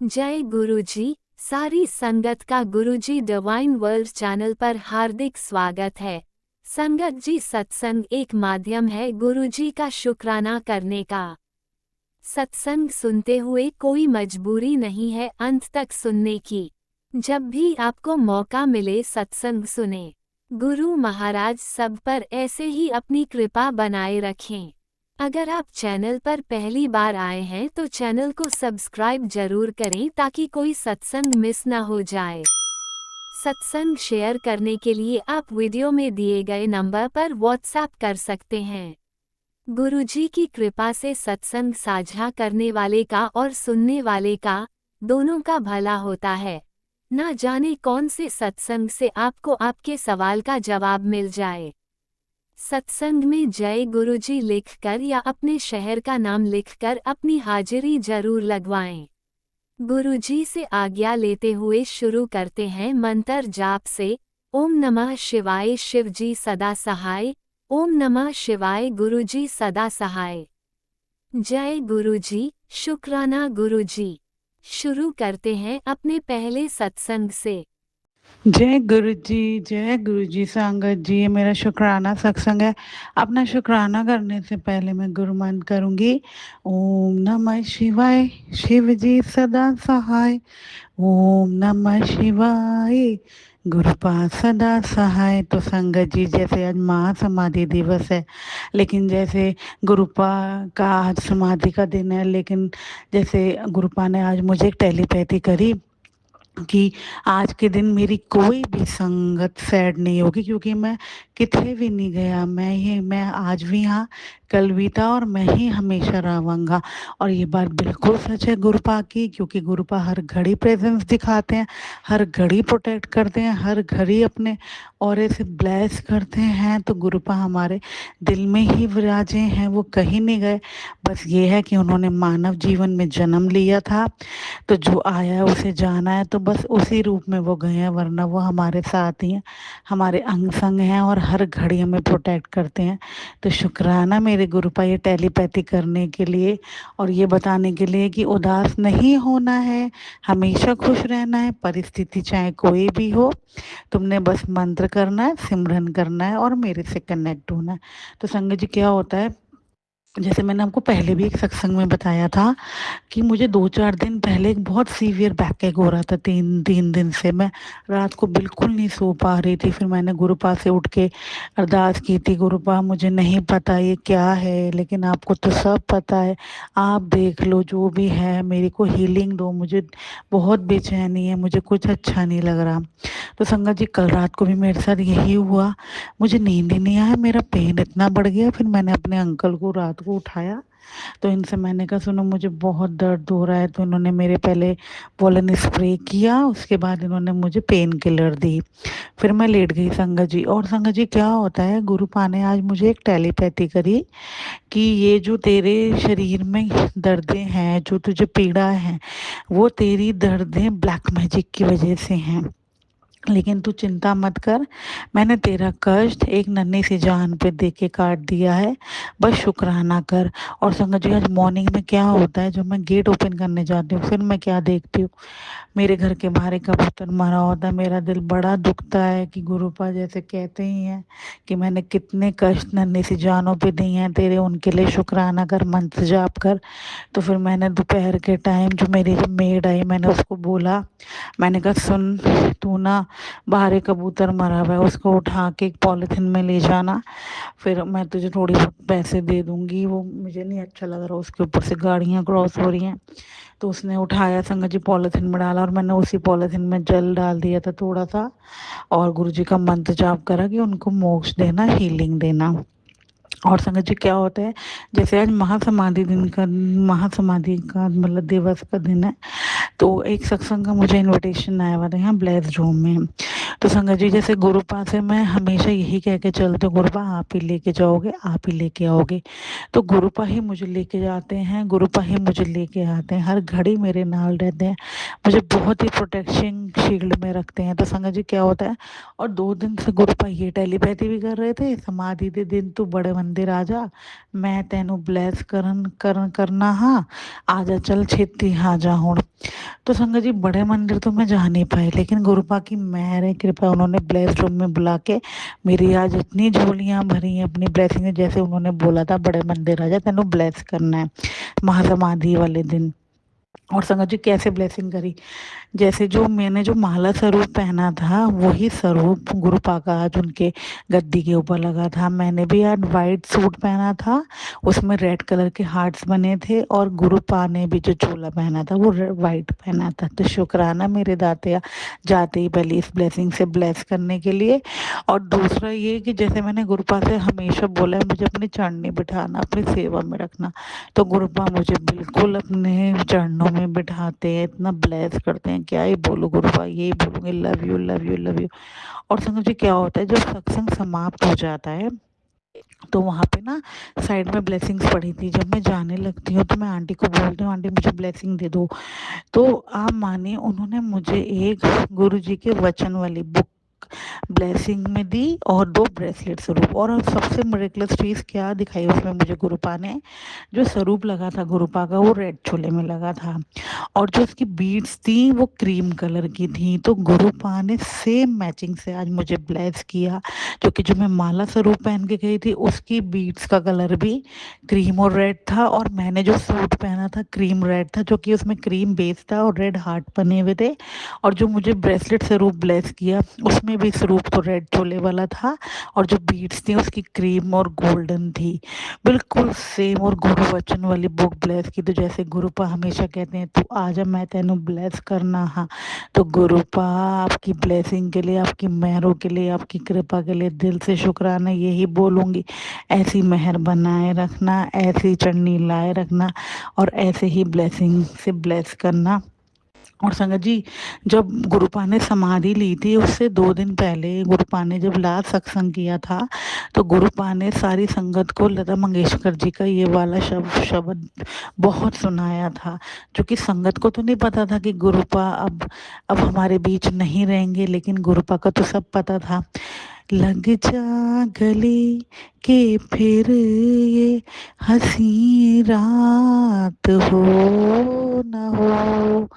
जय गुरुजी। सारी संगत का गुरुजी डिवाइन वर्ल्ड चैनल पर हार्दिक स्वागत है। संगत जी, सत्संग एक माध्यम है गुरुजी का शुक्राना करने का। सत्संग सुनते हुए कोई मजबूरी नहीं है अंत तक सुनने की। जब भी आपको मौका मिले सत्संग सुने। गुरु महाराज सब पर ऐसे ही अपनी कृपा बनाए रखें। अगर आप चैनल पर पहली बार आए हैं तो चैनल को सब्सक्राइब जरूर करें ताकि कोई सत्संग मिस ना हो जाए। सत्संग शेयर करने के लिए आप वीडियो में दिए गए नंबर पर व्हाट्सएप कर सकते हैं। गुरुजी की कृपा से सत्संग साझा करने वाले का और सुनने वाले का दोनों का भला होता है। ना जाने कौन से सत्संग से आपको आपके सवाल का जवाब मिल जाए। सत्संग में जय गुरुजी लिखकर या अपने शहर का नाम लिखकर अपनी हाजिरी जरूर लगवाएं। गुरुजी से आज्ञा लेते हुए शुरू करते हैं मंत्र जाप से। ओम नमः शिवाय शिवजी सदा सहाय। ओम नमः शिवाय गुरुजी सदा सहाय। जय गुरुजी, शुक्राना गुरुजी। शुरू करते हैं अपने पहले सत्संग से। जय गुरु जी संगत जी, ये मेरा शुक्राना सत्संग है। अपना शुक्राना करने से पहले मैं गुरु मंत्र करूंगी। ओम नमः शिवाय शिव जी सदा सहाय। ओम नमः शिवाय गुरुपा सदा सहाय। तो संगत जी, जैसे आज महासमाधि दिवस है, लेकिन जैसे गुरुपा का आज समाधि का दिन है, लेकिन जैसे गुरुपा ने आज मुझे एक टेलीपैथी करी कि आज के दिन मेरी कोई भी संगत सैड नहीं होगी, क्योंकि मैं किथे भी नहीं गया। मैं आज भी यहाँ, कल भी था और मैं ही हमेशा रहूँगा। और ये बात बिल्कुल सच है गुरुपा की, क्योंकि गुरुपा हर घड़ी प्रेजेंस दिखाते हैं, हर घड़ी प्रोटेक्ट करते हैं, हर घड़ी अपने ऑरे से ब्लेस करते हैं। तो गुरुपा हमारे दिल में ही विराजे हैं, वो कहीं नहीं गए। बस ये है कि उन्होंने मानव जीवन में जन्म लिया था, तो जो आया है उसे जाना है, तो बस उसी रूप में वो गए हैं, वरना वो हमारे साथ ही हैं, हमारे अंग संग हैं और हर घड़ी हमें प्रोटेक्ट करते हैं। तो शुक्राना मेरे गुरुपा ये टेलीपैथी करने के लिए और ये बताने के लिए कि उदास नहीं होना है, हमेशा खुश रहना है, परिस्थिति चाहे कोई भी हो। तुमने बस मंत्र करना है, सिमरन करना है और मेरे से कनेक्ट होना है। तो संगत जी, क्या होता है, जैसे मैंने आपको पहले भी एक सत्संग में बताया था कि मुझे 2-4 दिन पहले एक बहुत सीवियर बैकएक हो रहा था। तीन तीन दिन से मैं रात को बिल्कुल नहीं सो पा रही थी। फिर मैंने गुरुपा से उठ के अरदास की थी, गुरुपा मुझे नहीं पता ये क्या है, लेकिन आपको तो सब पता है, आप देख लो, जो भी है मेरे को हीलिंग दो, मुझे बहुत बेचैनी है, मुझे कुछ अच्छा नहीं लग रहा। तो संगत जी, कल रात को भी मेरे साथ यही हुआ, मुझे नींद ही नहीं आया, मेरा पेन इतना बढ़ गया। फिर मैंने अपने अंकल को रात को उठाया, तो इनसे मैंने कहा सुनो मुझे बहुत दर्द हो रहा है। तो इन्होंने मेरे पहले पोलन स्प्रे किया, उसके बाद इन्होंने मुझे पेन किलर दी। फिर मैं लेट गई संगत जी। और संगत जी, क्या होता है, गुरुपा ने आज मुझे एक टेलीपैथी करी कि ये जो तेरे शरीर में दर्दें हैं, जो तुझे पीड़ा है, वो तेरी दर्दें ब्लैक मैजिक की वजह से हैं, लेकिन तू चिंता मत कर, मैंने तेरा कष्ट एक नन्ही सी जान पे दे के काट दिया है, बस शुक्राना कर। और संगत जी, आज मॉर्निंग में क्या होता है, जब मैं गेट ओपन करने जाती हूँ, फिर मैं क्या देखती हूँ, मेरे घर के बाहर एक कबूतर मरा होता है। मेरा दिल बड़ा दुखता है कि गुरुपा जैसे कहते ही हैं कि मैंने कितने कष्ट नन्ही सी जानों पे दिए हैं तेरे, उनके लिए शुक्राना कर, मंत्र जाप कर। तो फिर मैंने दोपहर के टाइम जो मेरी जब मेड आई, मैंने उसको बोला, मैंने कहा सुन, तू ना बाहर एक कबूतर मरा हुआ है, उसको उठा के एक पॉलिथीन में ले जाना, फिर मैं तुझे थोड़ी बहुत पैसे दे दूंगी। वो मुझे नहीं अच्छा लग रहा, उसके ऊपर से गाड़ियाँ क्रॉस हो रही हैं। तो उसने उठाया संगत जी, पॉलिथीन में डाला और मैंने उसी पॉलिथीन में जल डाल दिया था थोड़ा सा, और गुरुजी का मंत्र जाप करा कि उनको मोक्ष देना, हीलिंग देना। और संगत जी, क्या होता है, जैसे आज महासमाधि का मतलब दिवस का दिन है, तो एक सत्संग का मुझे इनविटेशन आया हुआ था यहाँ ब्लेस रूम में। तो संगत जी, जैसे गुरुपा से मैं हमेशा यही कह के चलती हूँ, गुरुपा आप ही लेके जाओगे, आप ही लेके आओगे। तो गुरुपा ही मुझे लेके जाते हैं, गुरुपा ही मुझे लेके आते हैं, हर घड़ी मेरे नाल रहते हैं, मुझे बहुत ही प्रोटेक्शन शील्ड में रखते हैं। तो संगत जी, क्या होता है, और 2 दिन से गुरुपा ये टेलीपैथी भी कर रहे थे, समाधि के दिन तू बड़े मंदिर आ जा, मैं तेनू ब्लेस करना हाँ, आ जा चल छेती आ जा हुण। तो संगत जी बड़े मंदिर तो मैं जा नहीं पाई, लेकिन गुरुपा की मेहर है, कृपा, उन्होंने ब्लेस्ड रूम में बुला के मेरी आज इतनी झोलियां भरी हैं अपनी ब्लेसिंग, जैसे उन्होंने बोला था बड़े मंदिर आ जा, तेनू ब्लेस करना है महासमाधि वाले दिन। और संगत जी कैसे ब्लेसिंग करी, जैसे जो मैंने जो माला स्वरूप पहना था वही स्वरूप गुरुपा का आज उनके गद्दी के ऊपर लगा था। मैंने भी आज वाइट सूट पहना था, उसमें रेड कलर के हार्ट्स बने थे, और गुरुपा ने भी जो चोला पहना था वो वाइट पहना था। तो शुक्राना मेरे दातिया, जाते ही पहले इस ब्लेसिंग से ब्लेस करने के लिए। और दूसरा ये कि जैसे मैंने गुरुपा से हमेशा बोला है मुझे अपनी चरणनी बिठाना, अपनी सेवा में रखना, तो गुरुपा मुझे बिल्कुल अपने चरणों में बिठाते हैं, इतना ब्लेस करते हैं, क्या ही बोलूँ गुरुपा, यही बोलूँगी, love you love you love you. और समझिए क्या होता है, जब सत्संग समाप्त हो जाता है तो वहाँ पे ना साइड में ब्लेसिंग्स पड़ी थी, जब मैं जाने लगती हूँ तो मैं आंटी को बोलती हूँ आंटी मुझे ब्लेसिंग दे दो। तो आप मानिए उन्होंने मुझे एक गुरु जी के वचन वाली बुक ब्लेसिंग में दी, और 2 ब्रेसलेट स्वरूप। और सबसे मिरेकलस चीज़ क्या दिखाई उसमें मुझे गुरुपा ने, जो स्वरूप लगा था गुरुपा का वो रेड चोले में लगा था, और जो उसकी बीड्स थी वो क्रीम कलर की थी। तो गुरुपा ने सेम मैचिंग से आज मुझे ब्लेस किया, क्योंकि जो मैं माला स्वरूप पहन के गई थी उसकी बीड्स का कलर भी क्रीम और रेड था, और मैंने जो सूट पहना था क्रीम रेड था, जो कि उसमें क्रीम बेस था और रेड हार्ट बने हुए थे। और जो मुझे ब्रेसलेट स्वरूप ब्लेस किया उसमें भी स्वरूप तो रेड चोले वाला था, और जो बीड्स थी उसकी क्रीम और गोल्डन थी, बिल्कुल सेम। और गुरु वचन वाली बुक ब्लेस की, तो जैसे गुरुपा हमेशा कहते हैं तू आजा मैं तेनू ब्लेस करना हाँ, तो गुरुपा आपकी ब्लेसिंग के लिए, आपकी मेहरों के लिए, आपकी कृपा के लिए दिल से शुक्राना यही बोलूँगी। ऐसी मेहर बनाए रखना, ऐसी चढ़नी लाए रखना, और ऐसे ही ब्लेसिंग से ब्लेस करना। और संगत जी जब गुरुपा ने समाधि ली थी उससे 2 दिन पहले गुरुपा ने जब लास्ट सत्संग किया था, तो गुरुपा ने सारी संगत को लता मंगेशकर जी का ये वाला शब्द बहुत सुनाया था, जो कि संगत को तो नहीं पता था कि गुरुपा अब हमारे बीच नहीं रहेंगे, लेकिन गुरुपा का तो सब पता था। लग जा गले के फिर ये हंसी रात हो न हो,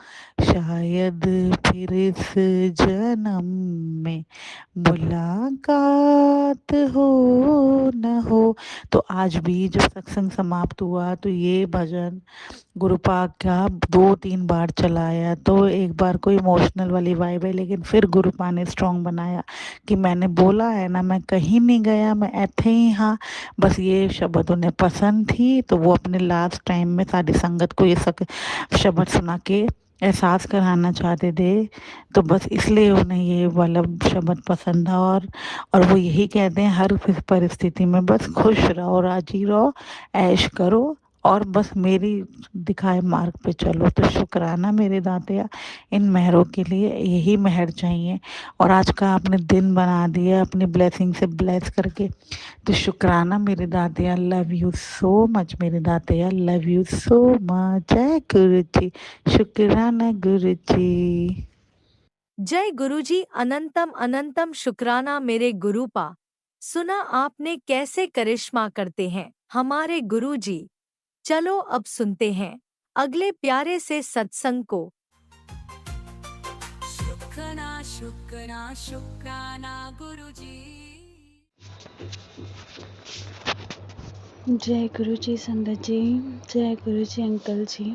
शायद फिर इस जन्म में मुलाकात हो न हो। तो आज भी जब सत्संग समाप्त हुआ तो ये भजन गुरुपाक का 2-3 बार चलाया, तो एक बार कोई इमोशनल वाली वाइब है, लेकिन फिर गुरुपा ने स्ट्रॉन्ग बनाया कि मैंने बोला है ना मैं कहीं नहीं गया, मैं ऐथे ही हाँ। बस ये शब्द उन्हें पसंद थी, तो वो अपने लास्ट टाइम में सारी संगत को ये शब्द सुना के एहसास कराना चाहते थे। तो बस इसलिए उन्हें ये वाला शब्द पसंद था, और वो यही कहते हैं हर परिस्थिति में बस खुश रहो, राजी रहो, ऐश करो, और बस मेरी दिखाए मार्ग पे चलो। तो शुक्राना मेरे दातिया इन मेहरों के लिए, यही मेहर चाहिए। और आज का आपने दिन बना दिया अपनी ब्लेसिंग से ब्लेस करके, तो शुक्राना मेरे दातिया, लव यू सो मच मेरे दातिया, लव यू सो मच। जय गुरु जी, शुक्राना गुरु जी। जय गुरुजी, अनंतम अनंतम शुक्राना मेरे गुरुपा। सुना आपने कैसे करिश्मा करते हैं हमारे गुरुजी। चलो अब सुनते हैं अगले प्यारे से सत्संग को। शुक्राना शुक्राना शुक्राना गुरुजी। जय गुरु जी संगत जी, जय गुरु जी अंकल जी।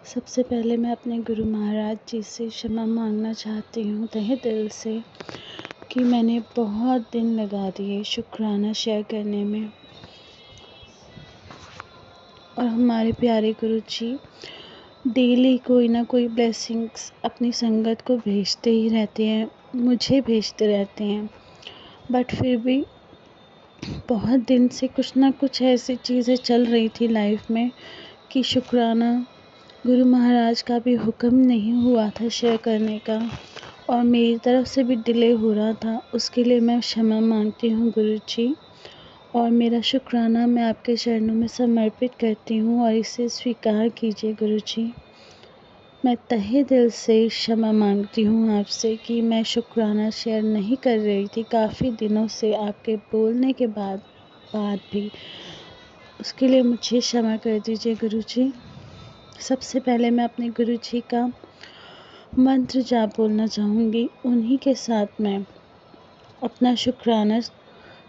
सबसे पहले मैं अपने गुरु महाराज जी से क्षमा मांगना चाहती हूँ तहे दिल से कि मैंने बहुत दिन लगा दिए शुक्राना शेयर करने में, और हमारे प्यारे गुरु जी डेली कोई ना कोई ब्लेसिंग्स अपनी संगत को भेजते ही रहते हैं, मुझे भेजते रहते हैं। बट फिर भी बहुत दिन से कुछ ना कुछ ऐसी चीज़ें चल रही थी लाइफ में कि शुक्राना गुरु महाराज का भी हुक्म नहीं हुआ था शेयर करने का, और मेरी तरफ से भी डिले हो रहा था। उसके लिए मैं क्षमा मांगती हूँ गुरु जी, और मेरा शुक्राना मैं आपके चरणों में समर्पित करती हूँ, और इसे स्वीकार कीजिए गुरु जी। मैं तहे दिल से क्षमा मांगती हूँ आपसे कि मैं शुक्राना शेयर नहीं कर रही थी काफ़ी दिनों से, आपके बोलने के बाद भी। उसके लिए मुझे क्षमा कर दीजिए गुरु जी। सबसे पहले मैं अपने गुरुजी का मंत्र जाप बोलना चाहूँगी। उन्हीं के साथ मैं अपना शुक्राना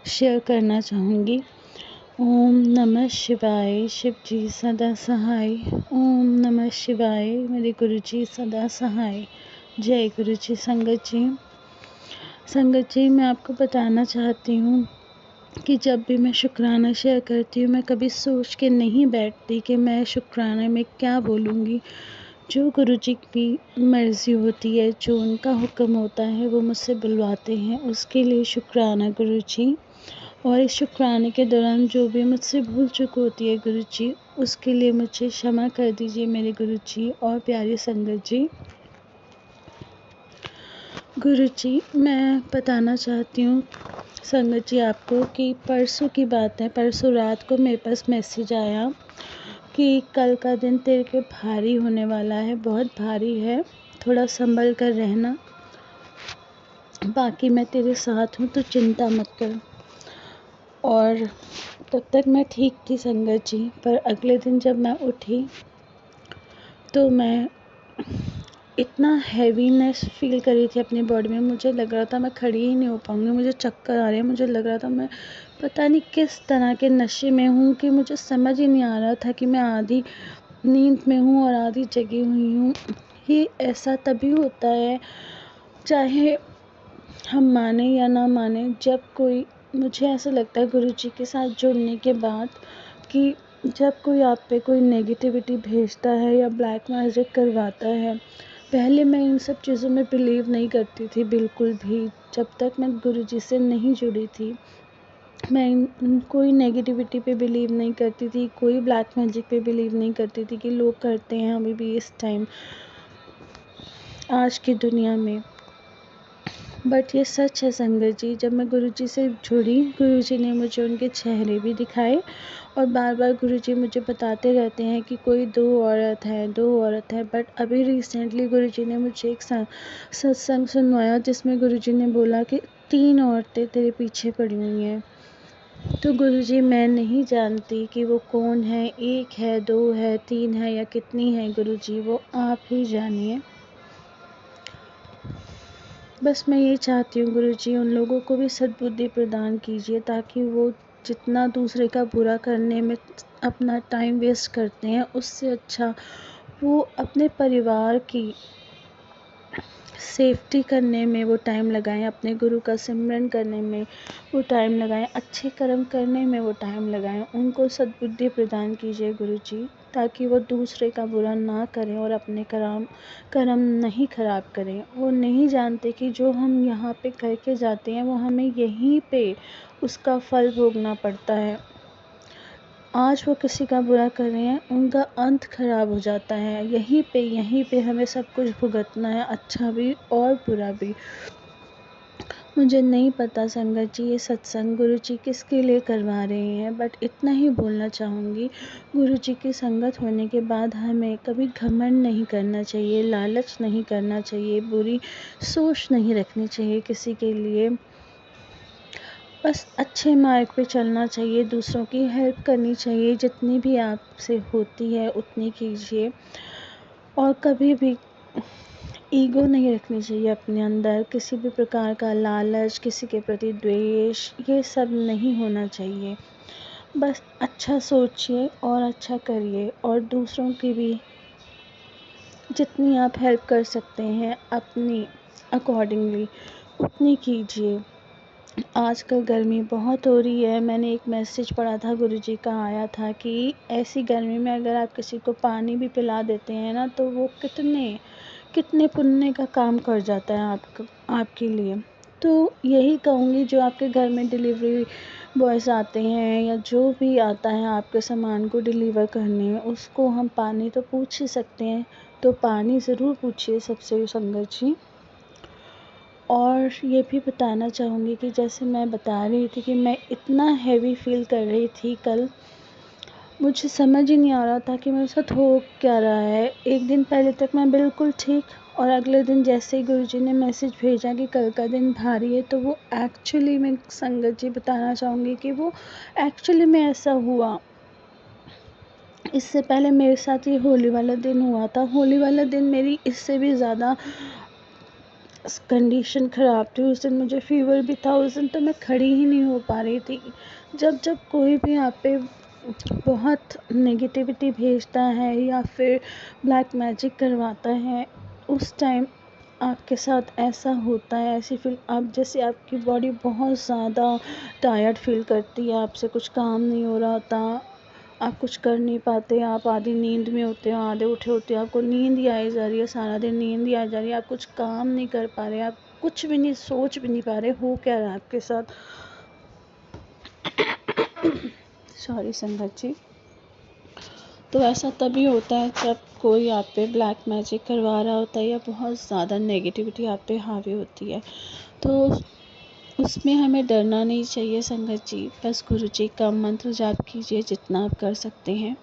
शेयर करना चाहूँगी। ओम नमः शिवाय, शिव जी सदा सहाय। ओम नमः शिवाय, मेरे गुरुजी सदा सहाय। जय गुरुजी। संगत जी, मैं आपको बताना चाहती हूँ कि जब भी मैं शुक्राना शेयर करती हूँ, मैं कभी सोच के नहीं बैठती कि मैं शुक्राने में क्या बोलूँगी। जो गुरुजी की मर्ज़ी होती है, जो उनका हुक्म होता है, वो मुझसे बुलवाते हैं। उसके लिए शुक्राना गुरुजी। और इस शुक्राने के दौरान जो भी मुझसे भूल चूक होती है गुरुजी, उसके लिए मुझे क्षमा कर दीजिए मेरे गुरुजी और प्यारी संगत जी। गुरुजी, मैं बताना चाहती हूँ संगत जी आपको कि परसों की बात है। परसों रात को मेरे पास मैसेज आया कि कल का दिन तेरे पे भारी होने वाला है, बहुत भारी है, थोड़ा संभल कर रहना, बाकी मैं तेरे साथ हूँ, तो चिंता मत कर। और तब तक मैं ठीक थी संगत जी, पर अगले दिन जब मैं उठी तो मैं इतना हैवीनेस फ़ील कर रही थी अपनी बॉडी में। मुझे लग रहा था मैं खड़ी ही नहीं हो पाऊँगी, मुझे चक्कर आ रहे हैं। मुझे लग रहा था मैं पता नहीं किस तरह के नशे में हूँ कि मुझे समझ ही नहीं आ रहा था कि मैं आधी नींद में हूँ और आधी जगी हुई हूँ। ये ऐसा तभी होता है, चाहे हम माने या ना माने, जब कोई, मुझे ऐसा लगता है गुरुजी के साथ जुड़ने के बाद कि जब कोई आप पे कोई नेगेटिविटी भेजता है या ब्लैक मैजिक करवाता है। पहले मैं इन सब चीज़ों में बिलीव नहीं करती थी बिल्कुल भी। जब तक मैं गुरुजी से नहीं जुड़ी थी, मैं कोई नेगेटिविटी पे बिलीव नहीं करती थी, कोई ब्लैक मैजिक पे बिलीव नहीं करती थी कि लोग करते हैं अभी भी इस टाइम, आज की दुनिया में। बट ये सच है संगत जी, जब मैं गुरुजी से जुड़ी, गुरुजी ने मुझे उनके चेहरे भी दिखाए और बार बार गुरुजी मुझे बताते रहते हैं कि कोई दो औरत है। बट अभी रिसेंटली गुरुजी ने मुझे एक सत्संग सुनवाया जिसमें गुरुजी ने बोला कि 3 औरतें तेरे पीछे पड़ी हुई हैं। तो गुरुजी, मैं नहीं जानती कि वो कौन है, 1 है, 2 है, 3 है या कितनी है गुरुजी, वो आप ही जानिए। बस मैं ये चाहती हूँ गुरुजी, उन लोगों को भी सद्बुद्धि प्रदान कीजिए ताकि वो जितना दूसरे का बुरा करने में अपना टाइम वेस्ट करते हैं, उससे अच्छा वो अपने परिवार की सेफ्टी करने में वो टाइम लगाएं, अपने गुरु का सिमरन करने में वो टाइम लगाएं, अच्छे कर्म करने में वो टाइम लगाएं। उनको सद्बुद्धि प्रदान कीजिए गुरुजी, ताकि वो दूसरे का बुरा ना करें और अपने कर्म नहीं खराब करें। वो नहीं जानते कि जो हम यहाँ पे करके जाते हैं वो हमें यहीं पे उसका फल भोगना पड़ता है। आज वो किसी का बुरा कर रहे हैं, उनका अंत खराब हो जाता है। यहीं पे हमें सब कुछ भुगतना है, अच्छा भी और बुरा भी। मुझे नहीं पता संगत जी ये सत्संग गुरुजी किसके लिए करवा रहे हैं, बट इतना ही बोलना चाहूँगी, गुरुजी की संगत होने के बाद हमें कभी घमंड नहीं करना चाहिए, लालच नहीं करना चाहिए, बुरी सोच नहीं रखनी चाहिए किसी के लिए। बस अच्छे मार्ग पे चलना चाहिए, दूसरों की हेल्प करनी चाहिए, जितनी भी आपसे होती है उतनी कीजिए। और कभी भी ईगो नहीं रखनी चाहिए अपने अंदर, किसी भी प्रकार का लालच, किसी के प्रति द्वेष, ये सब नहीं होना चाहिए। बस अच्छा सोचिए और अच्छा करिए और दूसरों की भी जितनी आप हेल्प कर सकते हैं अपनी अकॉर्डिंगली उतनी कीजिए। आजकल गर्मी बहुत हो रही है। मैंने एक मैसेज पढ़ा था गुरुजी का आया था कि ऐसी गर्मी में अगर आप किसी को पानी भी पिला देते हैं ना, तो वो कितने पुण्य का काम कर जाता है आपके लिए। तो यही कहूँगी, जो आपके घर में डिलीवरी बॉयज़ आते हैं या जो भी आता है आपके सामान को डिलीवर करने, उसको हम पानी तो पूछ ही सकते हैं, तो पानी ज़रूर पूछिए सबसे संगत जी। और ये भी बताना चाहूँगी कि जैसे मैं बता रही थी कि मैं इतना हैवी फ़ील कर रही थी कल, मुझे समझ ही नहीं आ रहा था कि मेरे साथ हो क्या रहा है। एक दिन पहले तक मैं बिल्कुल ठीक, और अगले दिन जैसे ही गुरुजी ने मैसेज भेजा कि कल का दिन भारी है, तो वो एक्चुअली में संगत जी बताना चाहूँगी कि वो एक्चुअली में ऐसा हुआ। इससे पहले मेरे साथ ये होली वाला दिन हुआ था। होली वाला दिन मेरी इससे भी ज़्यादा कंडीशन ख़राब थी। उस दिन मुझे फ़ीवर भी था। उस दिन तो मैं खड़ी ही नहीं हो पा रही थी। जब कोई भी आप पे बहुत नेगेटिविटी भेजता है या फिर ब्लैक मैजिक करवाता है, उस टाइम आपके साथ ऐसा होता है, ऐसी फील आप जैसे आपकी बॉडी बहुत ज़्यादा टायर्ड फील करती है, आपसे कुछ काम नहीं हो रहा होता, आप कुछ कर नहीं पाते, आप आधी नींद में होते हो, आधे उठे होते हो, आपको नींद ही आई जा रही है, सारा दिन नींद ही आई जा रही है, आप कुछ काम नहीं कर पा रहे, आप कुछ भी नहीं सोच भी नहीं पा रहे हो क्या रहा है आपके साथ। सॉरी संगत जी। तो ऐसा तभी होता है जब कोई आप पे ब्लैक मैजिक करवा रहा होता है या बहुत ज़्यादा नेगेटिविटी आप पे हावी होती है, तो उसमें हमें डरना नहीं चाहिए संगत जी। बस गुरु जी का मंत्र जाप कीजिए जितना आप कर सकते हैं।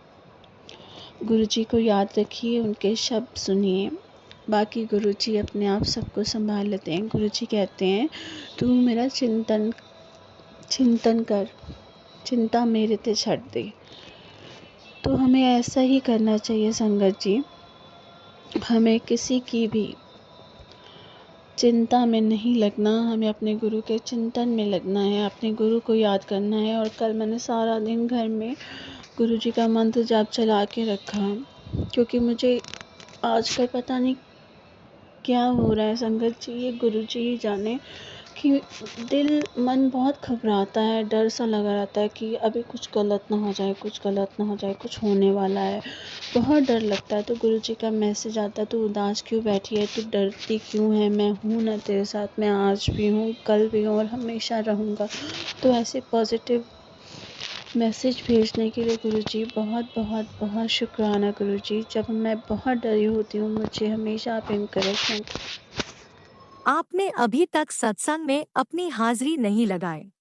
गुरु जी को याद रखिए, उनके शब्द सुनिए। बाकी गुरु जी अपने आप सबको संभाल लेते हैं। गुरु जी कहते हैं, तू मेरा चिंतन कर, चिंता मेरे ते छੱਡ दे। तो हमें ऐसा ही करना चाहिए संगत जी। हमें किसी की भी चिंता में नहीं लगना, हमें अपने गुरु के चिंतन में लगना है, अपने गुरु को याद करना है। और कल मैंने सारा दिन घर में गुरु जी का मंत्र जाप चला के रखा, क्योंकि मुझे आजकल पता नहीं क्या हो रहा है संगत जी, ये गुरु जी ही जाने, कि दिल मन बहुत घबराता है, डर सा लगा रहता है कि अभी कुछ गलत ना हो जाए, कुछ गलत ना हो जाए, कुछ होने वाला है, बहुत डर लगता है। तो गुरु जी का मैसेज आता है, तू उदास क्यों बैठी है, तू डरती क्यों है, मैं हूँ ना तेरे साथ, मैं आज भी हूँ, कल भी हूँ और हमेशा रहूँगा। तो ऐसे पॉजिटिव मैसेज भेजने के लिए गुरु जी बहुत बहुत बहुत शुक्राना गुरु जी। जब मैं बहुत डरी होती हूँ, मुझे हमेशा आप इनकरेजमेंट। आपने अभी तक सत्संग में अपनी हाजिरी नहीं लगाई।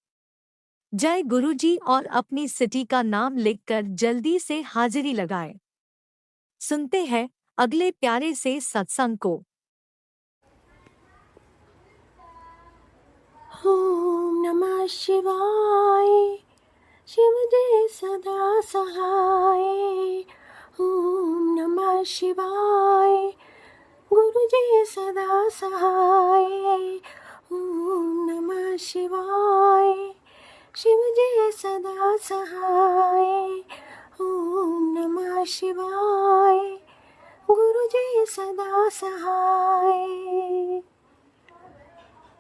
जय गुरु जी और अपनी सिटी का नाम लिखकर जल्दी से हाजिरी लगाए। सुनते हैं अगले प्यारे से सत्संग को। ओम नमः शिवाय, शिव जी सदा सहाय। ओम नमः शिवाय, गुरु जी सदा सहाय। ओम नमः शिवाय, शिव जी सदा सहाय। ओम नमः शिवाय, गुरु जी सदा सहाय।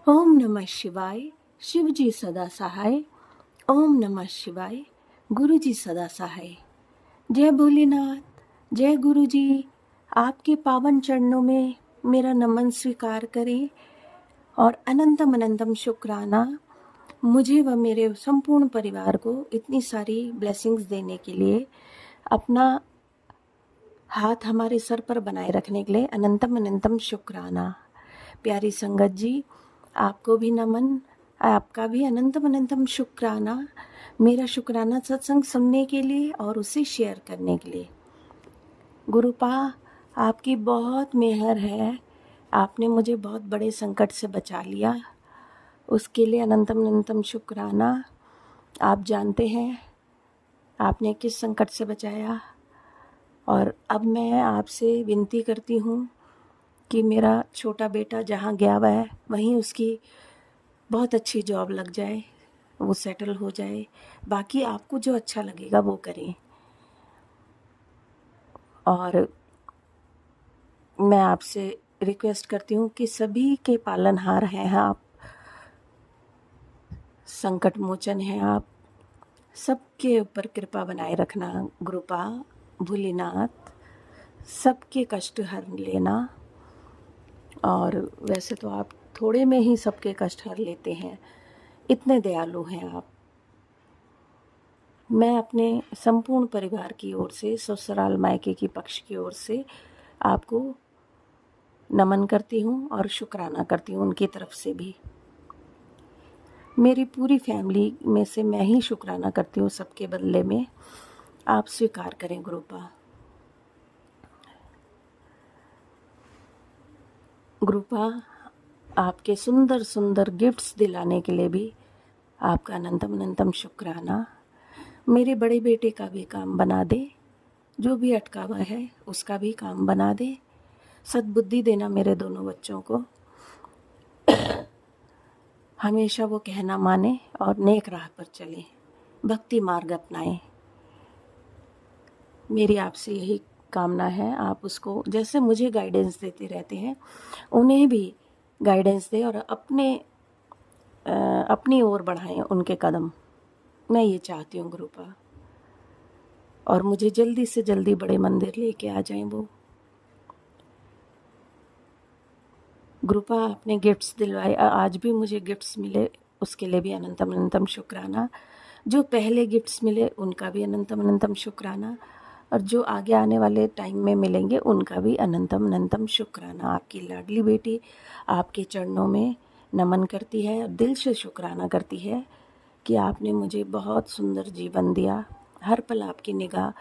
ओम नमः शिवाय, शिव जी सदा सहाय। ओम नमः शिवाय, गुरु जी सदा सहाय। जय भोलेनाथ, जय गुरु जी। आपके पावन चरणों में मेरा नमन स्वीकार करें और अनंतम अनंतम शुक्राना मुझे व मेरे संपूर्ण परिवार को इतनी सारी ब्लेसिंग्स देने के लिए, अपना हाथ हमारे सर पर बनाए रखने के लिए अनंतम अनंतम शुक्राना। प्यारी संगत जी, आपको भी नमन, आपका भी अनंतम अनंतम शुक्राना। मेरा शुक्राना सत्संग सुनने के लिए और उसे शेयर करने के लिए। गुरुपा, आपकी बहुत मेहर है, आपने मुझे बहुत बड़े संकट से बचा लिया, उसके लिए अनंतम अनंतम शुक्राना। आप जानते हैं आपने किस संकट से बचाया। और अब मैं आपसे विनती करती हूँ कि मेरा छोटा बेटा जहाँ गया हुआ है वहीं उसकी बहुत अच्छी जॉब लग जाए, वो सेटल हो जाए। बाकी आपको जो अच्छा लगेगा वो करें। और मैं आपसे रिक्वेस्ट करती हूँ कि सभी के पालनहार हैं आप, संकट मोचन हैं आप, सबके ऊपर कृपा बनाए रखना गुरुपा, भोलेनाथ, सबके कष्ट हर लेना। और वैसे तो आप थोड़े में ही सबके कष्ट हर लेते हैं, इतने दयालु हैं आप। मैं अपने संपूर्ण परिवार की ओर से, ससुराल मायके की पक्ष की ओर से आपको नमन करती हूँ और शुक्राना करती हूँ उनकी तरफ से भी। मेरी पूरी फैमिली में से मैं ही शुक्राना करती हूँ सबके बदले में। आप स्वीकार करें गुरुपा। गुरुपा, आपके सुंदर सुंदर गिफ्ट्स दिलाने के लिए भी आपका अनंतम अनंतम शुक्राना। मेरे बड़े बेटे का भी काम बना दे, जो भी अटका हुआ है उसका भी काम बना दे। सद्बुद्धि देना मेरे दोनों बच्चों को, हमेशा वो कहना माने और नेक राह पर चले, भक्ति मार्ग अपनाएं। मेरी आपसे यही कामना है, आप उसको जैसे मुझे गाइडेंस देते रहते हैं उन्हें भी गाइडेंस दें और अपनी ओर बढ़ाएं उनके कदम। मैं ये चाहती हूँ गुरुपा, और मुझे जल्दी से जल्दी बड़े मंदिर लेके आ जाएं वो। गुरुपा आपने गिफ्ट्स दिलवाए, आज भी मुझे गिफ्ट्स मिले उसके लिए भी अनंतम अनंतम शुक्राना। जो पहले गिफ्ट्स मिले उनका भी अनंतम अनंतम शुक्राना, और जो आगे आने वाले टाइम में मिलेंगे उनका भी अनंतम अनंतम शुक्राना। आपकी लाडली बेटी आपके चरणों में नमन करती है और दिल से शुक्राना करती है कि आपने मुझे बहुत सुंदर जीवन दिया। हर पल आपकी निगाह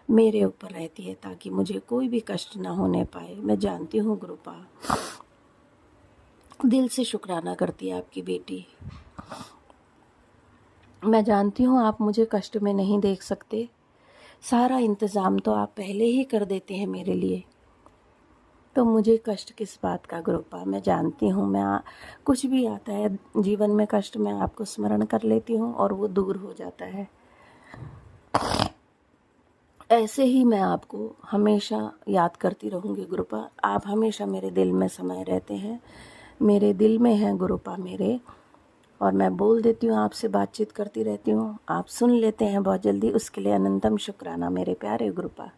मेरे ऊपर रहती है ताकि मुझे कोई भी कष्ट ना होने पाए। मैं जानती हूँ गुरुपा, दिल से शुक्राना करती है आपकी बेटी। मैं जानती हूँ आप मुझे कष्ट में नहीं देख सकते, सारा इंतज़ाम तो आप पहले ही कर देते हैं मेरे लिए, तो मुझे कष्ट किस बात का गुरुपा। मैं जानती हूँ कुछ भी आता है जीवन में कष्ट, मैं आपको स्मरण कर लेती हूँ और वो दूर हो जाता है। ऐसे ही मैं आपको हमेशा याद करती रहूँगी गुरुपा। आप हमेशा मेरे दिल में समाये रहते हैं, मेरे दिल में हैं गुरुपा मेरे, और मैं बोल देती हूँ, आपसे बातचीत करती रहती हूँ, आप सुन लेते हैं बहुत जल्दी, उसके लिए अनंतम शुक्राना मेरे प्यारे गुरुपा।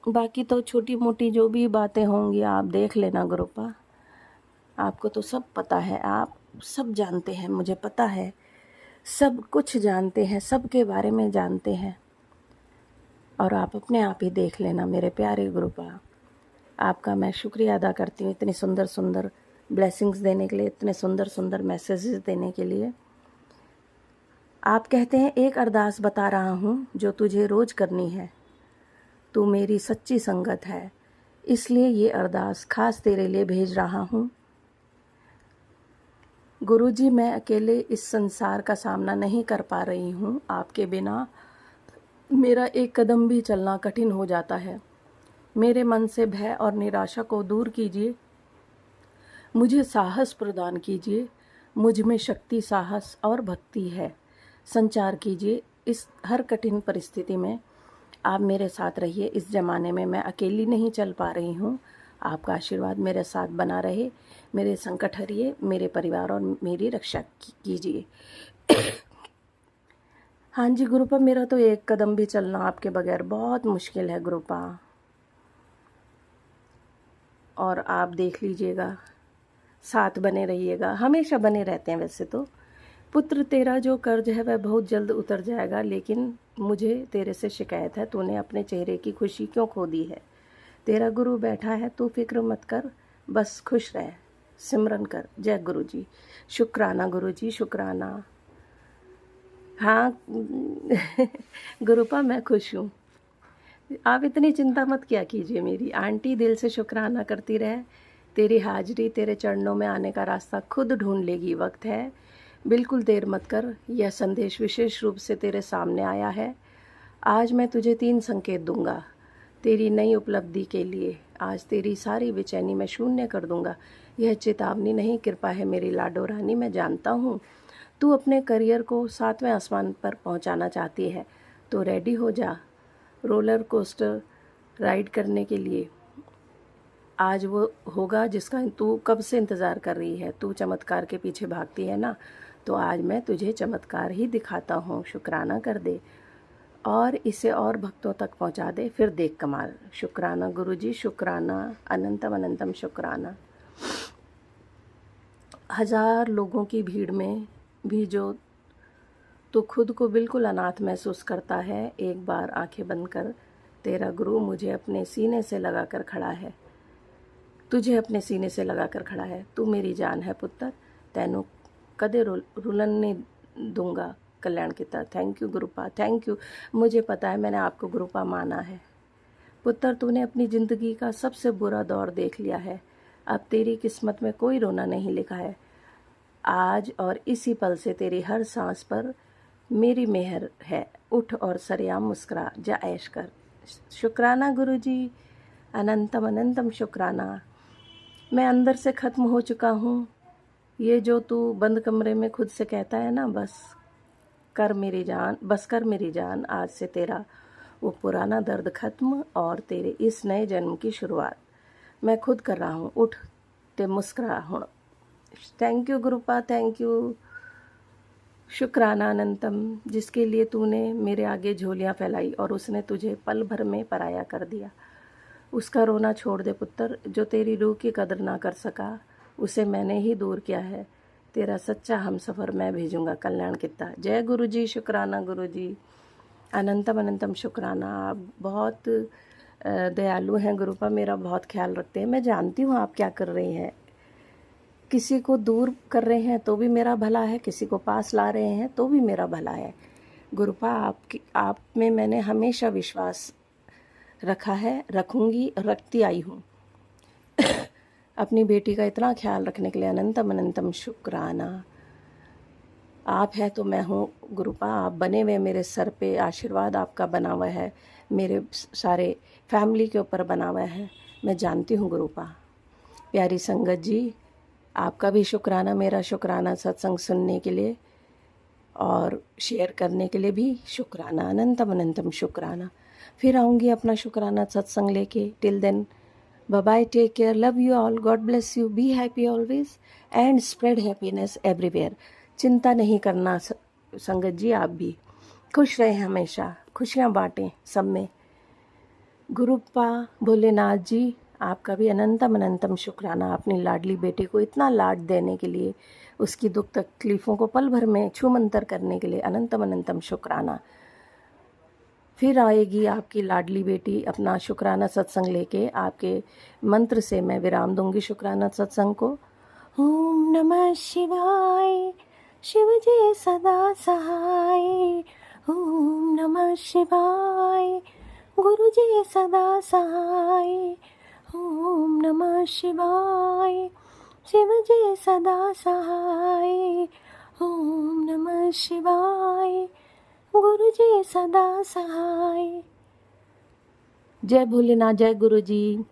बाकी तो छोटी मोटी जो भी बातें होंगी आप देख लेना गुरुपा, आपको तो सब पता है, आप सब जानते हैं, मुझे पता है, सब कुछ जानते हैं, सबके बारे में जानते हैं, और आप अपने आप ही देख लेना मेरे प्यारे गुरुपा। आपका मैं शुक्रिया अदा करती हूँ इतनी सुंदर सुंदर ब्लेसिंग्स देने के लिए, इतने सुंदर सुंदर मैसेजेस देने के लिए। आप कहते हैं एक अरदास बता रहा हूँ जो तुझे रोज़ करनी है, तू मेरी सच्ची संगत है, इसलिए ये अरदास खास तेरे लिए भेज रहा हूँ। गुरुजी, मैं अकेले इस संसार का सामना नहीं कर पा रही हूँ, आपके बिना मेरा एक कदम भी चलना कठिन हो जाता है। मेरे मन से भय और निराशा को दूर कीजिए, मुझे साहस प्रदान कीजिए, मुझ में शक्ति, साहस और भक्ति है, संचार कीजिए। इस हर कठिन परिस्थिति में आप मेरे साथ रहिए। इस ज़माने में मैं अकेली नहीं चल पा रही हूँ, आपका आशीर्वाद मेरे साथ बना रहे, मेरे संकट हरिए, मेरे परिवार और मेरी रक्षा कीजिए। हाँ जी गुरुपा, मेरा तो एक कदम भी चलना आपके बगैर बहुत मुश्किल है गुरुपा, और आप देख लीजिएगा, साथ बने रहिएगा, हमेशा बने रहते हैं। वैसे तो पुत्र, तेरा जो कर्ज है वह बहुत जल्द उतर जाएगा, लेकिन मुझे तेरे से शिकायत है, तूने अपने चेहरे की खुशी क्यों खो दी है। तेरा गुरु बैठा है, तू फिक्र मत कर, बस खुश रह, सिमरन कर। जय गुरु जी। शुक्राना गुरु जी, शुक्राना। हाँ गुरुपा, मैं खुश हूँ, आप इतनी चिंता मत किया कीजिए मेरी। आंटी दिल से शुक्राना करती रहे, तेरी हाजिरी तेरे चरणों में आने का रास्ता खुद ढूंढ लेगी। वक्त है, बिल्कुल देर मत कर। यह संदेश विशेष रूप से तेरे सामने आया है। आज मैं तुझे 3 संकेत दूंगा तेरी नई उपलब्धि के लिए। आज तेरी सारी बेचैनी मैं शून्य कर दूंगा। यह चेतावनी नहीं, कृपा है मेरी लाडो रानी। मैं जानता हूँ तू अपने करियर को 7वें आसमान पर पहुँचाना चाहती है, तो रेडी हो जा रोलर कोस्टर राइड करने के लिए। आज वो होगा जिसका तू कब से इंतज़ार कर रही है। तू चमत्कार के पीछे भागती है ना, तो आज मैं तुझे चमत्कार ही दिखाता हूँ। शुक्राना कर दे और इसे और भक्तों तक पहुँचा दे, फिर देख कमाल। शुक्राना गुरुजी, शुक्राना, अनंतम अनंतम शुक्राना। 1000 लोगों की भीड़ में भी जो तो खुद को बिल्कुल अनाथ महसूस करता है, एक बार आंखें बंद कर। तेरा गुरु मुझे अपने सीने से लगा कर खड़ा है, तुझे अपने सीने से लगा कर खड़ा है। तू मेरी जान है पुत्र, तैनू कदे रुलन नहीं दूंगा कल्याण की तरह। Thank you गुरुपा, thank you. मुझे पता है मैंने आपको गुरुपा माना है। पुत्र, तूने अपनी ज़िंदगी का सबसे बुरा दौर देख लिया है, अब तेरी किस्मत में कोई रोना नहीं लिखा है। आज और इसी पल से तेरी हर सांस पर मेरी मेहर है, उठ और सरेआम मुस्कुरा, जा ऐश कर। शुक्राना गुरुजी, अनंतम अनंतम शुक्राना। मैं अंदर से ख़त्म हो चुका हूँ। ये जो तू बंद कमरे में खुद से कहता है ना, बस कर मेरी जान, आज से तेरा वो पुराना दर्द ख़त्म और तेरे इस नए जन्म की शुरुआत मैं खुद कर रहा हूँ। उठ ते मुस्कुरा हुण। Thank you गुरुपा, thank you. शुक्राना अनंतम, जिसके लिए तूने मेरे आगे झोलियाँ फैलाई और उसने तुझे पल भर में पराया कर दिया। उसका रोना छोड़ दे पुत्र, जो तेरी रूह की कदर ना कर सका उसे मैंने ही दूर किया है। तेरा सच्चा हमसफ़र मैं भेजूँगा कल्याण कित्ता। जय गुरुजी, शुक्राना गुरुजी, अनंतम अनंतम शुक्राना। आप बहुत दयालु हैं गुरुपा, मेरा बहुत ख्याल रखते हैं। मैं जानती हूँ आप क्या कर रही हैं। किसी को दूर कर रहे हैं तो भी मेरा भला है, किसी को पास ला रहे हैं तो भी मेरा भला है। गुरुपा, आप में मैंने हमेशा विश्वास रखा है, रखूँगी, रखती आई हूँ। अपनी बेटी का इतना ख्याल रखने के लिए अनंतम अनंतम शुक्राना। आप है तो मैं हूँ गुरुपा, आप बने हुए मेरे सर पे, आशीर्वाद आपका बना हुआ है, मेरे सारे फैमिली के ऊपर बना हुआ है। मैं जानती हूँ गुरुपा। प्यारी संगत जी, आपका भी शुक्राना, मेरा शुक्राना सत्संग सुनने के लिए और शेयर करने के लिए भी शुक्राना, अनंतम अनंतम शुक्राना। फिर आऊँगी अपना शुक्राना सत्संग लेके। Till then bye bye, take care, love you all, God bless you, be happy always and spread happiness everywhere. चिंता नहीं करना संगत जी, आप भी खुश रहें, हमेशा खुशियाँ बांटें सब में। गुरुपा भोलेनाथ जी, आपका भी अनंतम अनंतम शुक्राना, अपनी लाडली बेटी को इतना लाड देने के लिए, उसकी दुख तकलीफ़ों को पल भर में छूमंतर करने के लिए अनंतम अनंतम शुक्राना। फिर आएगी आपकी लाडली बेटी अपना शुक्राना सत्संग लेके। आपके मंत्र से मैं विराम दूंगी शुक्राना सत्संग को। ओम नमः शिवाय, शिव जी सदा सहाय। ओम नमः शिवाय, गुरु जी सदा सहाय। ओम नमः शिवाय, शिव जी सदा सहाय। ओम नमः शिवाय, गुरु जी सदा सहाय। जय भोलेनाथ, जय गुरु जी।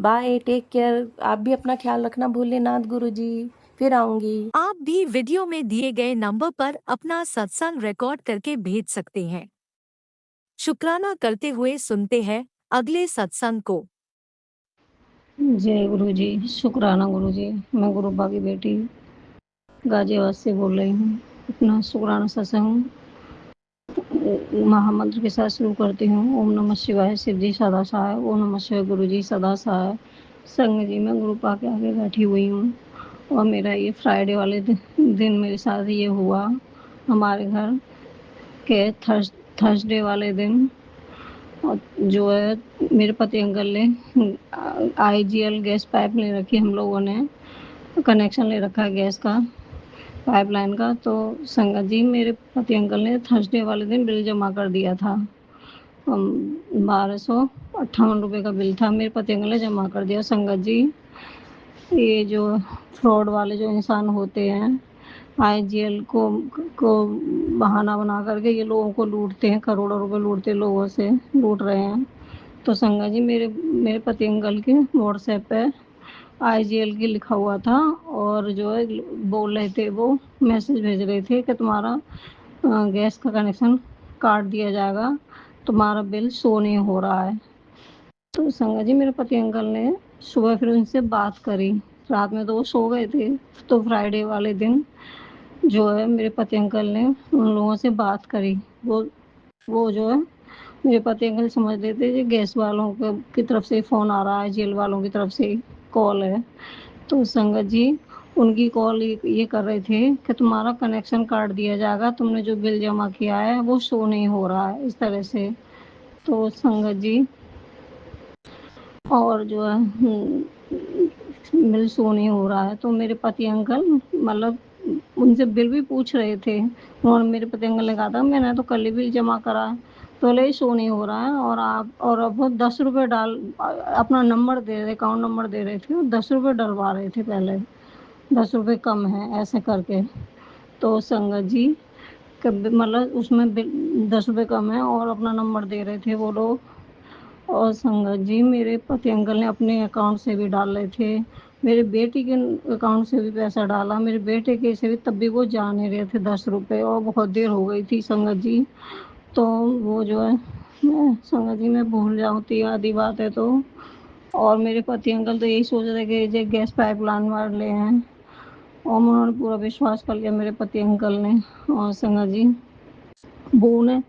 Bye, take care. आप भी अपना ख्याल रखना भोलेनाथ गुरु जी। फिर आऊँगी। आप भी वीडियो में दिए गए नंबर पर अपना सत्संग रिकॉर्ड करके भेज सकते हैं। शुक्राना करते हुए सुनते हैं अगले सत्संग को। जय गुरु जी, शुक्राना गुरु जी। मैं गुरुपा की बेटी गाजियाबाद से बोल रही हूँ। अपना शुक्राना सत्संग महामंत्र के साथ शुरू करती हूँ। ओम नमः शिवाय, शिव जी सदा सहाय। ओम नमः शिवाय, गुरु जी सदा सहाय। संग जी, मैं गुरुपा के आगे बैठी हुई हूँ और मेरा ये फ्राइडे वाले दिन मेरे साथ ये हुआ। हमारे घर के थर्सडे वाले दिन और जो है मेरे पति अंकल ने IGL गैस पाइप ले रखी, हम लोगों ने कनेक्शन ले रखा है गैस का, पाइपलाइन का। तो संगत जी, मेरे पति अंकल ने थर्सडे वाले दिन बिल जमा कर दिया था। 1258 रुपये का बिल था, मेरे पति अंकल ने जमा कर दिया। संगत जी, ये जो फ्रॉड वाले जो इंसान होते हैं, IGL को बहाना बना करके ये लोगों को लूटते हैं, करोड़ों रुपए लूटते, लोगों से लूट रहे हैं। तो संगत जी, मेरे पति अंकल के व्हाट्सएप पे IGL की लिखा हुआ था और जो है बोल रहे थे, वो मैसेज भेज रहे थे कि तुम्हारा गैस का कनेक्शन काट दिया जाएगा, तुम्हारा बिल शो नहीं हो रहा है। तो संगत जी, मेरे पति अंकल ने सुबह फिर उनसे बात करी। रात में तो वो सो गए थे। तो फ्राइडे वाले दिन जो है मेरे पति अंकल ने उन लोगों से बात करी। वो जो है मेरे पति अंकल समझ लेते कि गैस वालों की तरफ से फ़ोन आ रहा है, जेल वालों की तरफ से कॉल है। तो संगत जी, उनकी कॉल ये कर रहे थे कि तुम्हारा कनेक्शन काट दिया जाएगा, तुमने जो बिल जमा किया है वो शो नहीं हो रहा है, इस तरह से। तो संगत जी, और जो है बिल शो नहीं हो रहा है। तो मेरे पति अंकल मतलब उनसे बिल भी पूछ रहे थे। उन्होंने, मेरे पति अंकल ने कहा था मैंने तो कल ही बिल जमा करा है, तो बोले शो नहीं हो रहा है। और अब वो 10 रुपये अपना नंबर दे रहे, अकाउंट नंबर दे रहे थे, और 10 रुपये डलवा रहे थे पहले, 10 रुपये कम है ऐसे करके। तो संगत जी, कभी मतलब उसमें 10 रुपये कम है और अपना नंबर दे रहे थे वो लोग। और संगत जी मेरे पति अंकल ने अपने अकाउंट से भी डाले थे, मेरे बेटी के अकाउंट से भी पैसा डाला, मेरे बेटे के से भी, तब भी वो जा नहीं रहे थे 10 रुपये, और बहुत देर हो गई थी संगत जी। तो वो जो है, मैं संगत जी मैं भूल जाऊँ तो आधी बात है तो। और मेरे पति अंकल तो यही सोच रहे कि ये गैस पाइपलाइन वाले हैं, और उन्होंने पूरा विश्वास कर लिया मेरे पति अंकल ने। और संगत जी वो ने